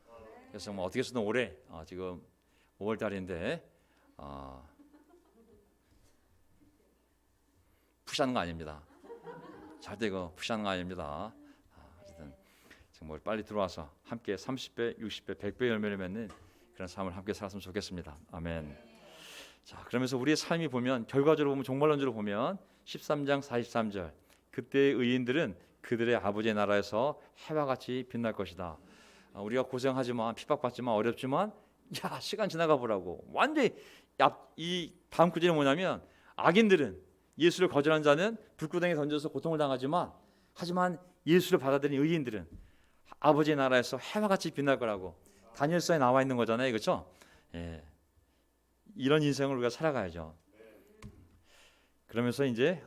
그래서 정말 어떻게 해서든 올해 지금 5월 달인데 푸시하는 거 아닙니다. 절대 이거 푸시하는 거 아닙니다. 어쨌든 정말 빨리 들어와서 함께 30배, 60배, 100배 열매를 맺는 그런 삶을 함께 살았으면 좋겠습니다. 아멘. 자, 그러면서 우리의 삶이 보면 결과적으로 보면 종말론적으로 보면 13장 43절 그때의 의인들은 그들의 아버지의 나라에서 해와 같이 빛날 것이다. 우리가 고생하지만 핍박받지만 어렵지만 야 시간 지나가 보라고 완전히 이 다음 구절이 뭐냐면 악인들은 예수를 거절한 자는 불구덩이에 던져서 고통을 당하지만 하지만 예수를 받아들인 의인들은 아버지의 나라에서 해와 같이 빛날 거라고 다니엘서에 나와 있는 거잖아요, 그렇죠? 예. 이런 인생을 우리가 살아가야죠. 그러면서 이제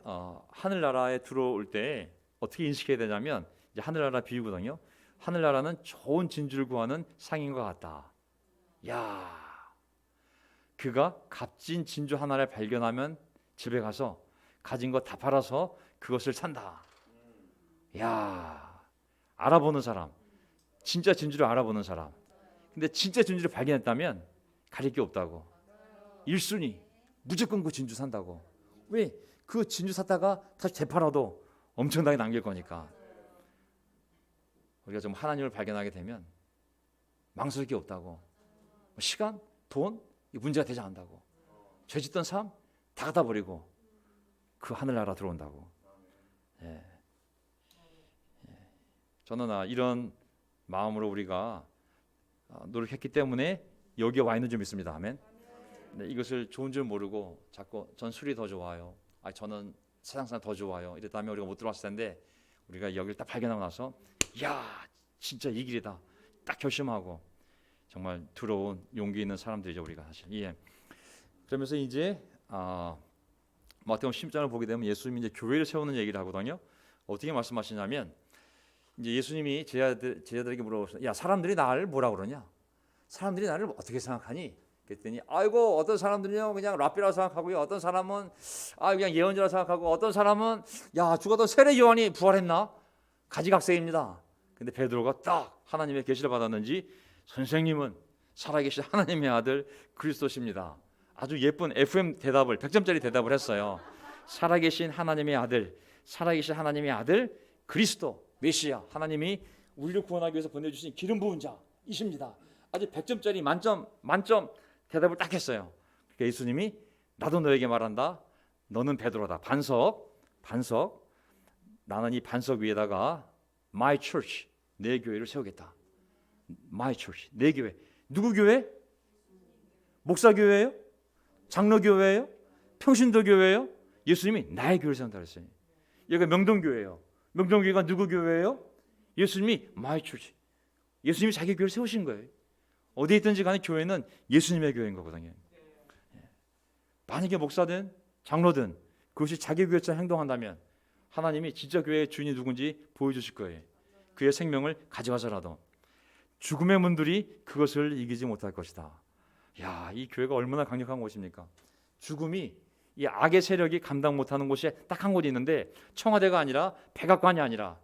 하늘나라에 들어올 때 어떻게 인식해야 되냐면 이제 하늘나라 비유거든요. 하늘나라는 좋은 진주를 구하는 상인과 같다. 야, 그가 값진 진주 하나를 발견하면 집에 가서 가진 거 다 팔아서 그것을 산다. 야, 알아보는 사람, 진짜 진주를 알아보는 사람. 근데 진짜 진주를 발견했다면 가릴 게 없다고. 1순위 무조건 그 진주 산다고. 왜? 그 진주 샀다가 다시 되팔아도 엄청나게 남길 거니까. 우리가 좀 하나님을 발견하게 되면 망설일 게 없다고. 시간, 돈 이 문제가 되지 않는다고. 죄 짓던 삶 다 갖다 버리고 그 하늘나라 들어온다고. 예. 저는 이런 마음으로 우리가 노력했기 때문에 여기에 와 있는 줄 믿습니다. 아멘. 네, 이것을 좋은 줄 모르고 자꾸 전 술이 더 좋아요. 저는 세상사람 더 좋아요. 이랬다면 우리가 못 들어왔을 텐데 우리가 여기를 딱 발견하고 나서 야 진짜 이 길이다 딱 결심하고 정말 들어온 용기 있는 사람들이죠 우리가 사실. 예. 그러면서 이제 마태복음 10장을 보게 되면 예수님이 이제 교회를 세우는 얘기를 하거든요. 어떻게 말씀하시냐면 이제 예수님이 제자들에게 물어보셨어요. 야 사람들이 나를 뭐라 그러냐? 사람들이 나를 어떻게 생각하니? 그랬더니 아이고 어떤 사람들은요 그냥 랍비라고 생각하고요. 어떤 사람은 그냥 예언자라고 생각하고 어떤 사람은 야 죽었던 세례 요한이 부활했나? 가지각색입니다. 근데 베드로가 딱 하나님의 계시를 받았는지 선생님은 살아계신 하나님의 아들 그리스도십니다. 아주 예쁜 FM 대답을 100점짜리 대답을 했어요. 살아계신 하나님의 아들, 살아계신 하나님의 아들 그리스도 메시아 하나님이 우리를 구원하기 위해서 보내주신 기름 부은 자이십니다. 아주 100점짜리 만점 대답을 딱 했어요. 그러니까 예수님이 나도 너에게 말한다. 너는 베드로다. 반석. 나는 이 반석 위에다가 my church 내 교회를 세우겠다. my church 내 교회. 누구 교회? 목사 교회예요? 장로 교회예요? 평신도 교회예요? 예수님이 나의 교회를 세운다 그랬어요. 여기가 명동교회예요. 명동교회가 누구 교회예요? 예수님이 my church. 예수님이 자기 교회를 세우신 거예요. 어디에 있든지 간에 교회는 예수님의 교회인 거거든요. 만약에 목사든 장로든 그것이 자기 교회처럼 행동한다면 하나님이 진짜 교회의 주인이 누군지 보여주실 거예요. 그의 생명을 가져가서라도 죽음의 문들이 그것을 이기지 못할 것이다. 야, 이 교회가 얼마나 강력한 곳입니까? 죽음이 이 악의 세력이 감당 못하는 곳이 딱 한 곳이 있는데 청와대가 아니라 백악관이 아니라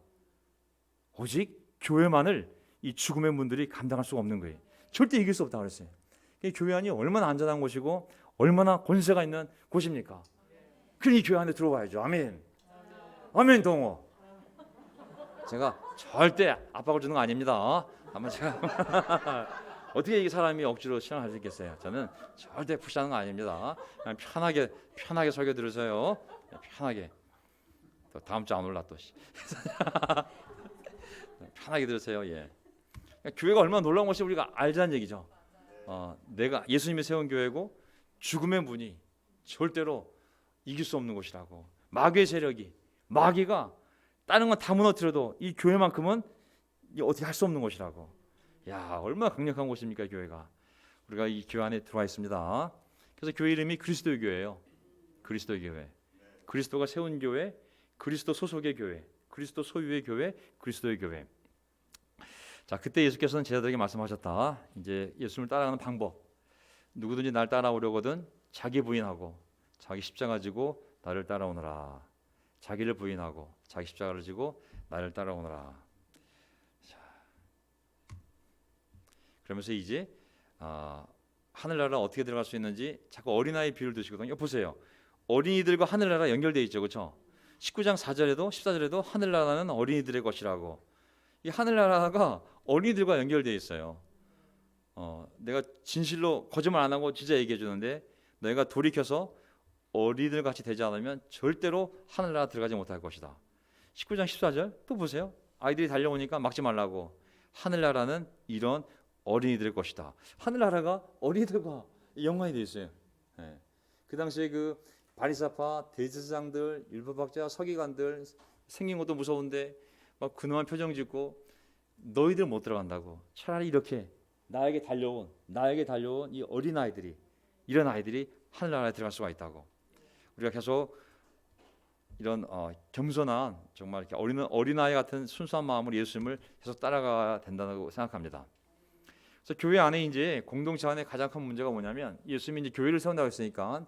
오직 교회만을 이 죽음의 문들이 감당할 수가 없는 거예요. 절대 이길 수 없다고 그랬어요. 교회 안이 얼마나 안전한 곳이고 얼마나 권세가 있는 곳입니까? 그러니 교회 안에 들어와야죠. 아멘. 아멘 동호. 제가 절대 압박을 주는 거 아닙니다. 아마 제가 어떻게 이 사람이 억지로 신앙할 수 있겠어요? 저는 절대 푸시하는 거 아닙니다. 그냥 편하게 설교 들으세요. 편하게. 또 다음 주 안 올라 또. 편하게 들으세요. 예. 교회가 얼마나 놀라운 것이 우리가 알자는 얘기죠. 내가 예수님이 세운 교회고 죽음의 문이 절대로 이길 수 없는 곳이라고. 마귀의 세력이 마귀가 다른 건 다 무너뜨려도 이 교회만큼은 어떻게 할 수 없는 곳이라고. 야, 얼마나 강력한 곳입니까, 이 교회가. 우리가 이 교회 안에 들어와 있습니다. 그래서 교회 이름이 그리스도의 교회예요. 그리스도의 교회. 그리스도가 세운 교회, 그리스도 소속의 교회, 그리스도 소유의 교회, 그리스도의 교회. 자, 그때 예수께서는 제자들에게 말씀하셨다. 이제 예수님을 따라가는 방법. 누구든지 날 따라오려거든 자기 부인하고 자기 십자가 지고 나를 따라오너라. 자기를 부인하고 자기 십자가를 지고 나를 따라오너라. 자, 그러면서 이제 하늘나라 어떻게 들어갈 수 있는지 자꾸 어린아이 비유를 드시거든요. 보세요. 어린이들과 하늘나라 연결되어 있죠. 그렇죠? 19장 4절에도 14절에도 하늘나라는 어린이들의 것이라고. 이 하늘나라가 어린이들과 연결되어 있어요. 내가 진실로 거짓말 안 하고 진짜 얘기해 주는데 너희가 돌이켜서 어린이들 같이 되지 않으면 절대로 하늘나라 들어가지 못할 것이다. 19장 14절 또 보세요. 아이들이 달려오니까 막지 말라고. 하늘나라는 이런 어린이들의 것이다. 하늘나라가 어린이들과 연관이 되어 있어요. 네. 그 당시에 그 바리사파, 대제사장들, 율법학자, 서기관들 생긴 것도 무서운데 막 근엄한 표정 짓고 너희들 못 들어간다고. 차라리 이렇게 나에게 달려온 이 어린 아이들이 이런 아이들이 하늘나라에 들어갈 수가 있다고. 우리가 계속 이런 겸손한 정말 이렇게 어린아이 같은 순수한 마음으로 예수님을 계속 따라가야 된다고 생각합니다. 그래서 교회 안에 이제 공동체 안에 가장 큰 문제가 뭐냐면 예수님이 이제 교회를 세운다고 했으니까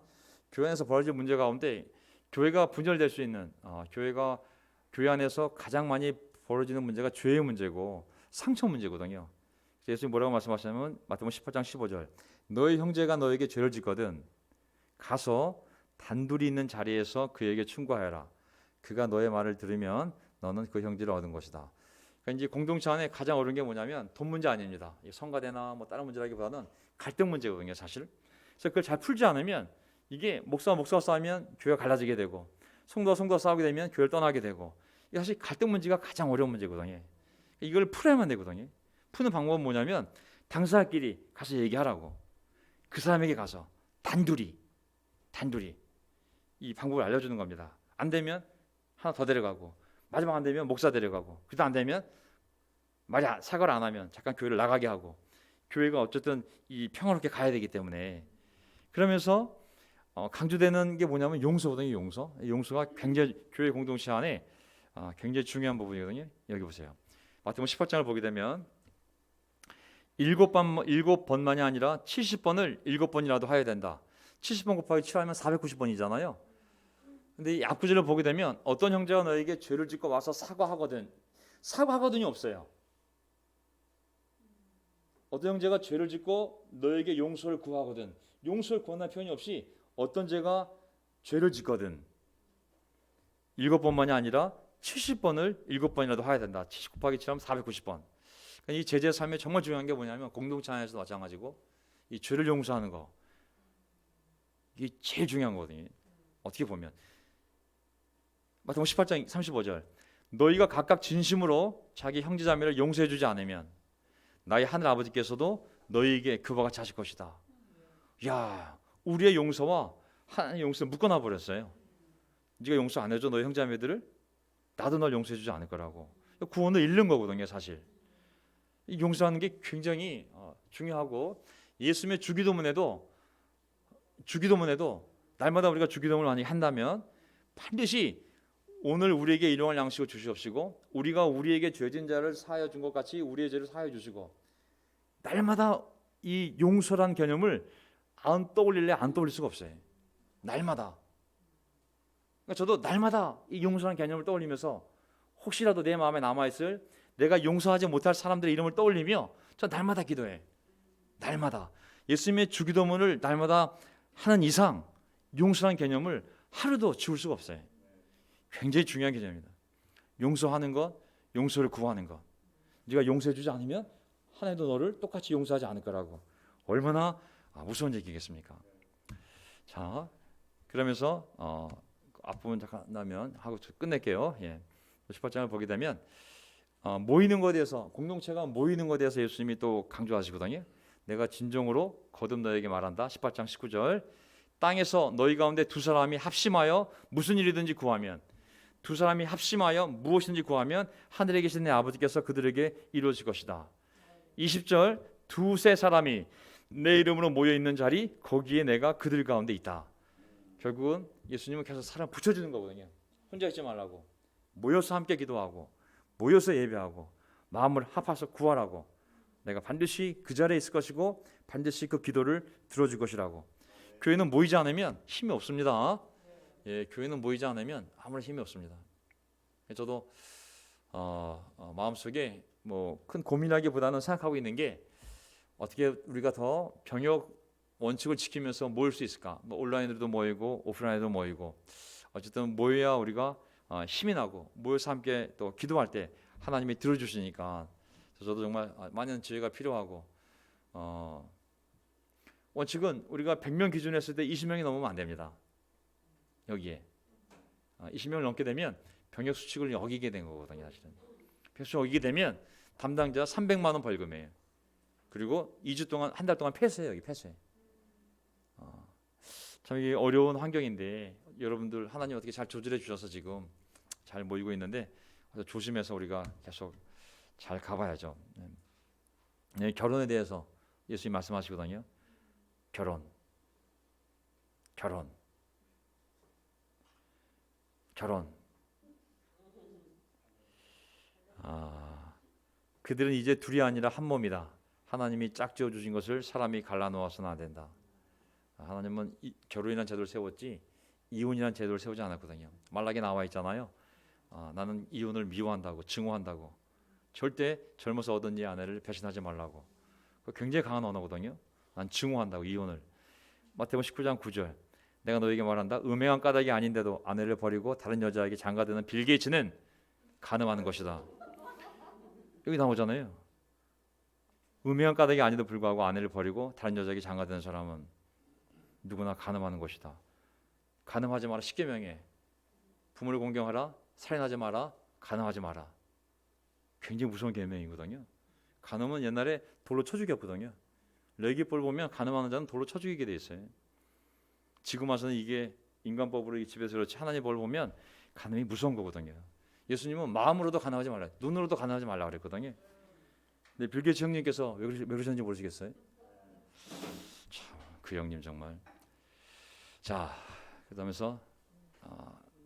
교회 안에서 벌어질 문제 가운데 교회가 분열될 수 있는 교회 안에서 가장 많이 벌어지는 문제가 죄의 문제고 상처 문제거든요. 예수님이 뭐라고 말씀하시냐면 마태복음 18장 15절 너희 형제가 너에게 죄를 짓거든 가서 단둘이 있는 자리에서 그에게 충고하여라. 그가 너의 말을 들으면 너는 그 형제를 얻은 것이다. 그러니까 이제 공동체 안에 가장 어려운 게 뭐냐면 돈 문제 아닙니다. 성가대나 뭐 다른 문제라기보다는 갈등 문제거든요, 사실. 그래서 그걸 잘 풀지 않으면 이게 목사와 싸우면 교회가 갈라지게 되고 성도와 싸우게 되면 교회를 떠나게 되고 이게 사실 갈등 문제가 가장 어려운 문제거든요. 이걸 풀어야만 되거든요. 푸는 방법은 뭐냐면 당사자끼리 가서 얘기하라고. 그 사람에게 가서 단둘이 이 방법을 알려주는 겁니다. 안 되면 하나 더 데려가고 마지막 안 되면 목사 데려가고 그래도 안 되면 사과를 안 하면 잠깐 교회를 나가게 하고 교회가 어쨌든 이 평화롭게 가야 되기 때문에 그러면서 강조되는 게 뭐냐면 용서거든요. 용서가 굉장히 교회 공동체 안에 굉장히 중요한 부분이거든요. 여기 보세요. 마태복음 18장을 보게 되면 7번만이 아니라 70번을 7번이라도 해야 된다. 70번 곱하기 7하면 490번이잖아요. 근데 이 앞구절을 보게 되면 어떤 형제가 너에게 죄를 짓고 와서 사과하거든이 없어요. 어떤 형제가 죄를 짓고 너에게 용서를 구하거든. 용서를 구한다는 표현이 없이 어떤 죄가 죄를 짓거든 7번만이 아니라 70번을 7번이라도 해야 된다. 70 곱하기 7하면 490번. 그러니까 이 제자의 삶에 정말 중요한 게 뭐냐면 공동체 안에서도 마찬가지고 이 죄를 용서하는 거 이게 제일 중요한 거거든요. 어떻게 보면 마태복음 18장 35절 너희가 각각 진심으로 자기 형제자매를 용서해 주지 않으면 나의 하늘 아버지께서도 너희에게 그와 같이 하실 것이다. 야, 우리의 용서와 하나님의 용서를 묶어놔 버렸어요. 네가 용서 안 해줘 너희 형제자매들을 나도 널 용서해 주지 않을 거라고. 구원을 잃는 거거든요, 사실. 이 용서하는 게 굉장히 중요하고, 예수님의 주기도문에도 날마다 우리가 주기도문을 많이 한다면 반드시 오늘 우리에게 일용할 양식을 주시옵시고 우리가 우리에게 죄진 자를 사하여 준 것 같이 우리의 죄를 사하여 주시고, 날마다 이 용서란 개념을 안 떠올릴래 안 떠올릴 수가 없어요. 날마다. 그러니까 저도 날마다 이 용서란 개념을 떠올리면서 혹시라도 내 마음에 남아있을 내가 용서하지 못할 사람들의 이름을 떠올리며 저 날마다 기도해. 날마다. 예수님의 주기도문을 날마다 하는 이상 용서란 개념을 하루도 지울 수가 없어요. 굉장히 중요한 개념입니다. 용서하는 것, 용서를 구하는 것. 네가 용서해 주지 않으면 하나님도 너를 똑같이 용서하지 않을 거라고. 얼마나 무서운 얘기겠습니까? 자, 그러면서 앞부분 잠깐 나면 하고 끝낼게요. 18장을 보게 되면 모이는 것에 대해서, 공동체가 모이는 것에 대해서 예수님이 또 강조하시거든요. 내가 진정으로 거듭 너에게 말한다. 18장 19절. 땅에서 너희 가운데 두 사람이 합심하여 무슨 일이든지 구하면, 두 사람이 합심하여 무엇이든지 구하면 하늘에 계신 내 아버지께서 그들에게 이루어질 것이다. 20절. 두세 사람이 내 이름으로 모여 있는 자리, 거기에 내가 그들 가운데 있다. 결국은 예수님은 계속 사람 붙여주는 거거든요. 혼자 있지 말라고. 모여서 함께 기도하고, 모여서 예배하고, 마음을 합해서 구하라고. 내가 반드시 그 자리에 있을 것이고 반드시 그 기도를 들어줄 것이라고. 교회는 모이지 않으면 힘이 없습니다. 교회는 모이지 않으면 아무런 힘이 없습니다. 저도 마음속에 뭐 큰 고민하기보다는 생각하고 있는 게, 어떻게 우리가 더 병역 원칙을 지키면서 모일 수 있을까? 뭐 온라인으로도 모이고 오프라인으로도 모이고, 어쨌든 모여야 우리가 힘이 나고, 모여서 함께 또 기도할 때 하나님이 들어주시니까. 저도 정말 많은 지혜가 필요하고, 원칙은 우리가 100명 기준 했을 때 20명이 넘으면 안 됩니다. 여기에 20명을 넘게 되면 병역 수칙을 어기게 된 거거든요. 사실은 병역 어기게 되면 담당자 300만 원 벌금이에요. 그리고 2주 동안, 한 달 동안 폐쇄해요. 여기 폐쇄. 참 이게 어려운 환경인데 여러분들 하나님 어떻게 잘 조절해 주셔서 지금 잘 모이고 있는데, 조심해서 우리가 계속 잘 가봐야죠. 결혼에 대해서 예수님이 말씀하시거든요. 결혼. 그들은 이제 둘이 아니라 한 몸이다. 하나님이 짝지어 주신 것을 사람이 갈라놓아서는 안 된다. 하나님은 결혼이라는 제도를 세웠지 이혼이라는 제도를 세우지 않았거든요. 말라기에 나와 있잖아요. 나는 이혼을 미워한다고, 증오한다고. 절대 젊어서 얻은 네 아내를 배신하지 말라고. 굉장히 강한 언어거든요. 난 증오한다고, 이혼을. 마태복음 19장 9절. 내가 너에게 말한다. 음행한 까닭이 아닌데도 아내를 버리고 다른 여자에게 장가드는 빌 게이츠는 간음하는 것이다. 여기 나오잖아요. 음행한 까닭이 아닌데도 불구하고 아내를 버리고 다른 여자에게 장가드는 사람은 누구나 간음하는 것이다. 간음하지 마라. 십계명에 부모를 공경하라, 살인하지 마라, 간음하지 마라. 굉장히 무서운 계명이거든요. 간음은 옛날에 돌로 쳐 죽였거든요. 레위기법을 보면 간음하는 자는 돌로 쳐 죽이게 돼 있어요. 지금 와서는 이게 인간법으로 이 집에서 그렇지, 하나님 법을 보면 간음이 무서운 거거든요. 예수님은 마음으로도 간음하지 말라, 눈으로도 간음하지 말라 그랬거든요. 근데 빌 게이츠 형님께서 왜 그러셨는지 모르시겠어요? 참, 그 형님 정말. 자, 그러면서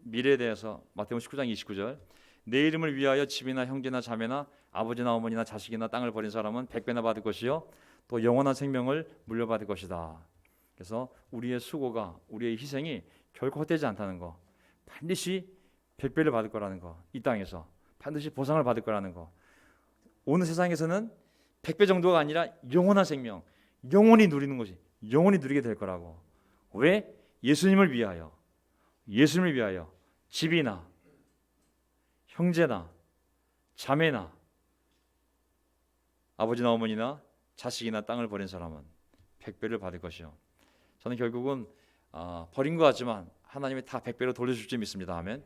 미래에 대해서 마태복음 19장 29절. 내 이름을 위하여 집이나 형제나 자매나 아버지나 어머니나 자식이나 땅을 버린 사람은 100배나 받을 것이요 또 영원한 생명을 물려받을 것이다. 그래서 우리의 수고가, 우리의 희생이 결코 헛되지 않다는 거, 반드시 100배를 받을 거라는 거, 이 땅에서 반드시 보상을 받을 거라는 거. 오늘 세상에서는 100배 정도가 아니라 영원한 생명, 영원히 누리는 것이, 영원히 누리게 될 거라고. 왜? 예수님을 위하여 집이나 형제나 자매나 아버지나 어머니나 자식이나 땅을 버린 사람은 100배를 받을 것이요. 저는 결국은 버린 것 같지만 하나님이 다 100배로 돌려줄 줄 믿습니다. 아멘.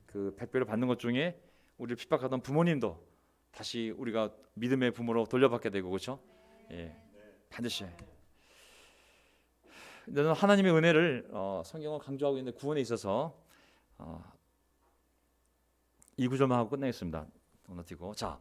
그 100배를 받는 것 중에 우리를 핍박하던 부모님도 다시 우리가 믿음의 부모로 돌려받게 되고, 그렇죠? 예, 반드시. 저는 하나님의 은혜를 성경을 강조하고 있는데 구원에 있어서 이 구절만 하고 끝내겠습니다. 건너뛰고. 자,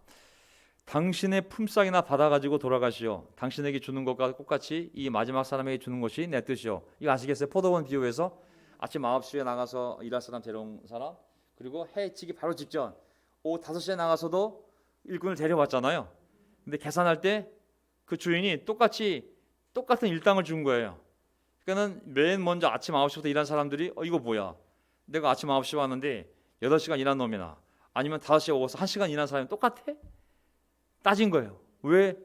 당신의 품삯이나 받아가지고 돌아가시오. 당신에게 주는 것과 똑같이 이 마지막 사람에게 주는 것이 내 뜻이오. 이거 아시겠어요? 포도원 비유에서 아침 9시에 나가서 일할 사람 데려온 사람, 그리고 해 지기 바로 직전 오후 5시에 나가서도 일꾼을 데려왔잖아요. 근데 계산할 때 그 주인이 똑같은 일당을 준 거예요. 그러니까는 맨 먼저 아침 9시부터 일한 사람들이 이거 뭐야? 내가 아침 9시에 왔는데 8시간 일한 놈이나 아니면 5시에 오고서 1시간 일한 사람이 똑같아? 따진 거예요. 왜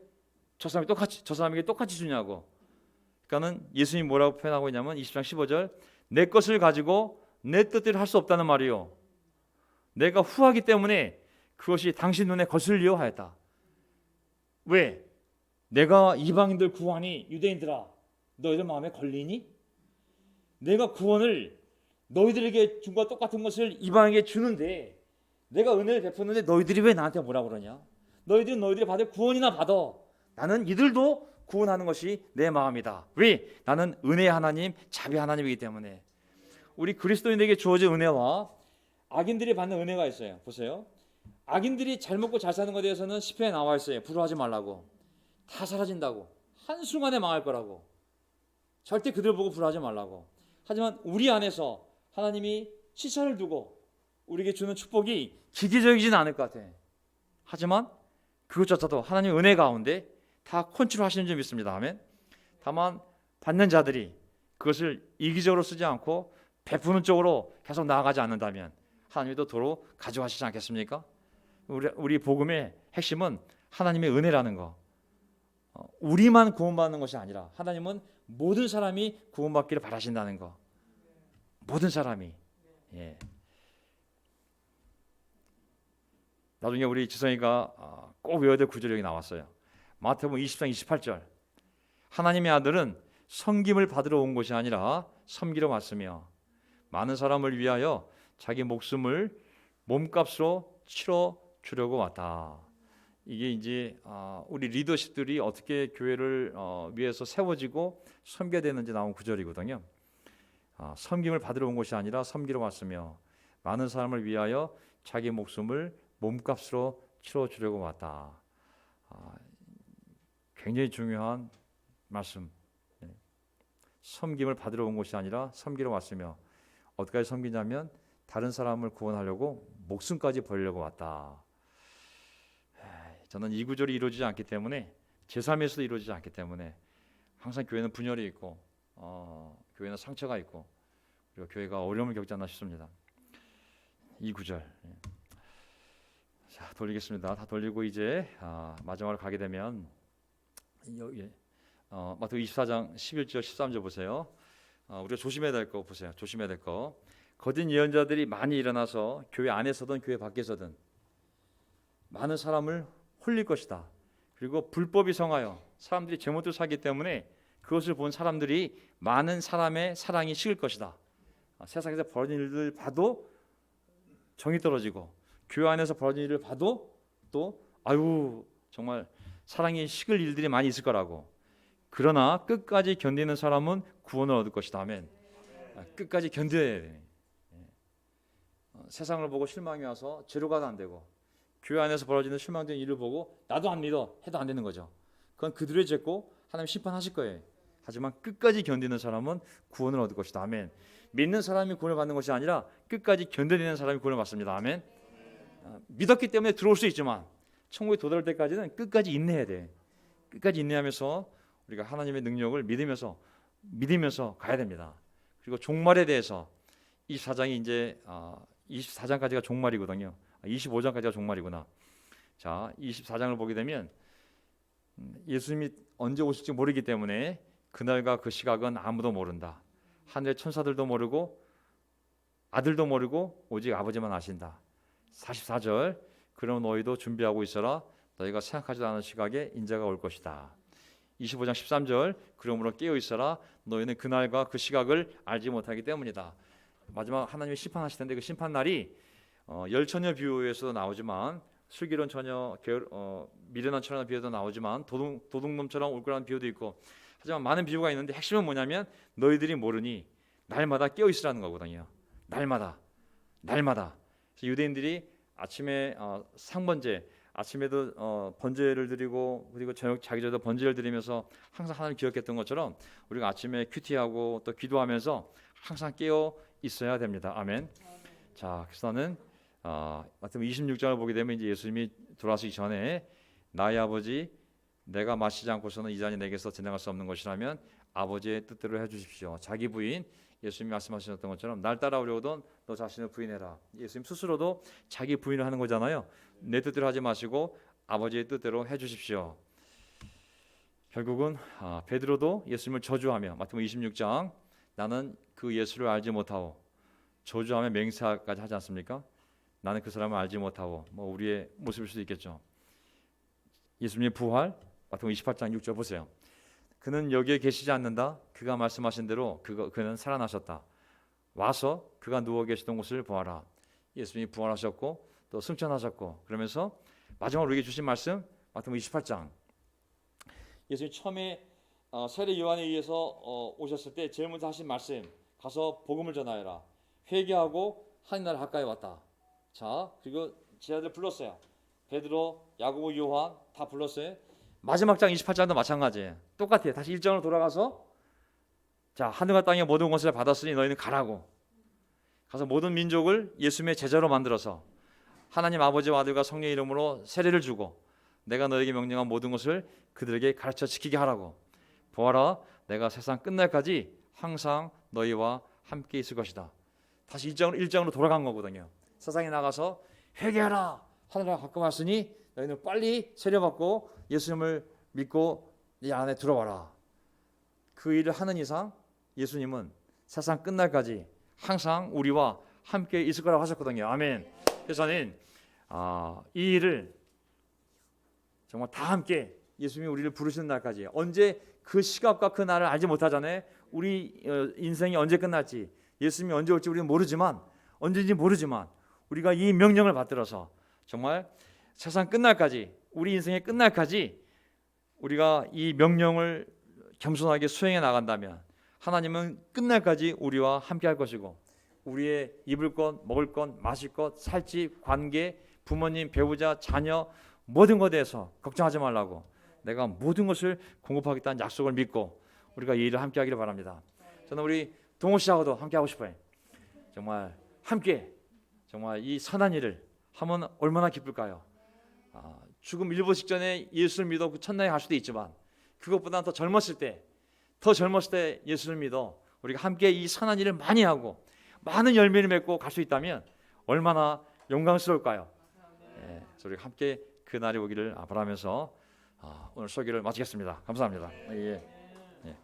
저 사람에게 똑같이 주냐고. 그러니까는 예수님이 뭐라고 표현하고 있냐면 20장 15절, 내 것을 가지고 내 뜻대로 할 수 없다는 말이요. 내가 후하기 때문에 그것이 당신 눈에 거슬리어 하였다. 왜? 내가 이방인들 구하니 유대인들아 너희들 마음에 걸리니? 내가 구원을 너희들에게 준 것과 똑같은 것을 이방에게 주는데 내가 은혜를 베푸는데 너희들이 왜 나한테 뭐라 그러냐? 너희들은 너희들이 받을 구원이나 받아. 나는 이들도 구원하는 것이 내 마음이다. 왜? 나는 은혜의 하나님, 자비 하나님이기 때문에. 우리 그리스도인에게 주어진 은혜와 악인들이 받는 은혜가 있어요. 보세요. 악인들이 잘 먹고 잘 사는 것에 대해서는 시편에 나와 있어요. 부러워하지 말라고. 다 사라진다고. 한순간에 망할 거라고. 절대 그들 보고 부러워하지 말라고. 하지만 우리 안에서 하나님이 시차를 두고 우리에게 주는 축복이 기계적이지는 않을 것 같아. 하지만 그것조차도 하나님의 은혜 가운데 다 컨트롤하시는 줄 믿습니다. 아멘. 다만 받는 자들이 그것을 이기적으로 쓰지 않고 베푸는 쪽으로 계속 나아가지 않는다면 하나님이 또 도로 가져가시지 않겠습니까? 우리 복음의 핵심은 하나님의 은혜라는 거. 우리만 구원받는 것이 아니라 하나님은 모든 사람이 구원받기를 바라신다는 거. 모든 사람이. 예. 나중에 우리 지성이가 꼭 외워야 될 구절이 나왔어요. 마태복음 20장 28절. 하나님의 아들은 섬김을 받으러 온 것이 아니라 섬기러 왔으며 많은 사람을 위하여 자기 목숨을 몸값으로 치러 주려고 왔다. 이게 이제 우리 리더십들이 어떻게 교회를 위해서 세워지고 섬겨야 되는지 나온 구절이거든요. 섬김을 받으러 온 것이 아니라 섬기러 왔으며 많은 사람을 위하여 자기 목숨을 몸값으로 치러 주려고 왔다. 굉장히 중요한 말씀. 섬김을 받으러 온 것이 아니라 섬기러 왔으며 어디까지 섬기냐면 다른 사람을 구원하려고 목숨까지 버리려고 왔다. 저는 이 구절이 이루어지지 않기 때문에 제3에서도 이루어지지 않기 때문에 항상 교회는 분열이 있고 교회는 상처가 있고 그리고 교회가 어려움을 겪지 않나 싶습니다. 이 구절. 자, 돌리겠습니다. 다 돌리고 이제 마지막으로 가게 되면 여기 마태복음 24장 11절 13절 보세요. 우리가 조심해야 될 거 보세요. 조심해야 될 거. 거짓 예언자들이 많이 일어나서 교회 안에서든 교회 밖에서든 많은 사람을 홀릴 것이다. 그리고 불법이 성하여 사람들이 제멋대로 살기 때문에 그것을 본 사람들이 많은 사람의 사랑이 식을 것이다. 세상에서 벌어진 일들 봐도 정이 떨어지고 교회 안에서 벌어진 일을 봐도 또 정말 사랑이 식을 일들이 많이 있을 거라고. 그러나 끝까지 견디는 사람은 구원을 얻을 것이다. 아멘. 끝까지 견뎌야 돼. 세상을 보고 실망이 와서 제로가 안 되고 교회 안에서 벌어지는 실망된 일을 보고 나도 안 믿어 해도 안 되는 거죠. 그건 그들의 죄고 하나님 심판하실 거예요. 하지만 끝까지 견디는 사람은 구원을 얻을 것이다. 아멘. 믿는 사람이 구원을 받는 것이 아니라 끝까지 견뎌내는 사람이 구원을 받습니다. 아멘. 믿었기 때문에 들어올 수 있지만 천국에 도달할 때까지는 끝까지 인내해야 돼. 끝까지 인내하면서 우리가 하나님의 능력을 믿으면서 가야 됩니다. 그리고 종말에 대해서 24장이 이제 24장까지가 종말이거든요. 25장까지가 종말이구나. 자, 24장을 보게 되면 예수님이 언제 오실지 모르기 때문에 그날과 그 시각은 아무도 모른다. 하늘의 천사들도 모르고 아들도 모르고 오직 아버지만 아신다. 44절. 그럼 너희도 준비하고 있어라. 너희가 생각하지도 않은 시각에 인자가 올 것이다. 25장 13절. 그러므로 깨어 있어라. 너희는 그날과 그 시각을 알지 못하기 때문이다. 마지막 하나님이 심판하실 텐데 그 심판 날이 열처녀 비유에서도 나오지만 슬기로운 처녀, 미련한 처녀 비유도 나오지만 도둑놈처럼 올 거라는 비유도 있고 하지만 많은 비유가 있는데 핵심은 뭐냐면 너희들이 모르니 날마다 깨어 있으라는 거거든요. 날마다. 유대인들이 아침에 상번제 아침에도 번제를 드리고 그리고 저녁 자기 전에도 번제를 드리면서 항상 하나님 기억했던 것처럼 우리가 아침에 큐티하고 또 기도하면서 항상 깨어 있어야 됩니다. 아멘. 자, 그래서 나는 마태복음 26장을 보게 되면 이제 예수님이 돌아가시기 전에 나의 아버지 내가 마시지 않고서는 이 잔이 내게서 지나갈 수 없는 것이라면 아버지의 뜻대로 해주십시오. 자기 부인 예수님이 말씀하셨던 것처럼 날 따라오려거든 너 자신을 부인해라. 예수님 스스로도 자기 부인을 하는 거잖아요. 내 뜻대로 하지 마시고 아버지의 뜻대로 해주십시오. 결국은 베드로도 예수님을 저주하며 마태복음 26장 나는 그 예수를 알지 못하고 저주하며 맹세까지 하지 않습니까? 나는 그 사람을 알지 못하고 뭐 우리의 모습일 수도 있겠죠. 예수님의 부활 마태복음 28장 6절 보세요. 그는 여기에 계시지 않는다. 그가 말씀하신 대로 그는 살아나셨다. 와서 그가 누워 계시던 곳을 보아라. 예수님이 부활하셨고 또 승천하셨고 그러면서 마지막으로 우리에게 주신 말씀 마태복음 28장 예수님이 처음에 세례 요한에 의해서 오셨을 때 제일 먼저 하신 말씀 가서 복음을 전하여라. 회개하고 하나님 나라 가까이 왔다. 자 그리고 제자들 불렀어요. 베드로, 야고보, 요한 다 불렀어요. 마지막 장 28장도 마찬가지예요. 똑같아요. 다시 1장으로 돌아가서 자 하늘과 땅의 모든 것을 받았으니 너희는 가라고 가서 모든 민족을 예수님의 제자로 만들어서 하나님 아버지와 아들과 성령의 이름으로 세례를 주고 내가 너에게 명령한 모든 것을 그들에게 가르쳐 지키게 하라고. 보아라 내가 세상 끝날까지 항상 너희와 함께 있을 것이다. 다시 1장으로 돌아간 거거든요. 세상에 나가서 회개하라. 하늘나라 가까이 왔으니 너희는 빨리 세례받고 예수님을 믿고 네 안에 들어와라. 그 일을 하는 이상 예수님은 세상 끝날까지 항상 우리와 함께 있을 거라고 하셨거든요. 아멘. 그래서 저는 이 일을 정말 다 함께 예수님이 우리를 부르시는 날까지 언제 그 시각과 그 날을 알지 못하잖아요. 우리 인생이 언제 끝날지 예수님이 언제 올지 우리는 모르지만 언제인지 모르지만 우리가 이 명령을 받들어서 정말 세상 끝날까지 우리 인생의 끝날까지 우리가 이 명령을 겸손하게 수행해 나간다면 하나님은 끝날까지 우리와 함께 할 것이고 우리의 입을 것, 먹을 것, 마실 것, 살집, 관계, 부모님, 배우자, 자녀 모든 것에 대해서 걱정하지 말라고 내가 모든 것을 공급하겠다는 약속을 믿고 우리가 이 일을 함께 하기를 바랍니다. 저는 우리 동호 씨하고도 함께 하고 싶어요. 정말 함께 정말 이 선한 일을 하면 얼마나 기쁠까요? 죽음 일보 직전에 예수를 믿어 그 천당에 갈 수도 있지만 그것보다 더 젊었을 때 예수를 믿어 우리가 함께 이 선한 일을 많이 하고 많은 열매를 맺고 갈 수 있다면 얼마나 영광스러울까요? 예, 우리 함께 그 날이 오기를 바라면서 오늘 설교를 마치겠습니다. 감사합니다. 예. 예.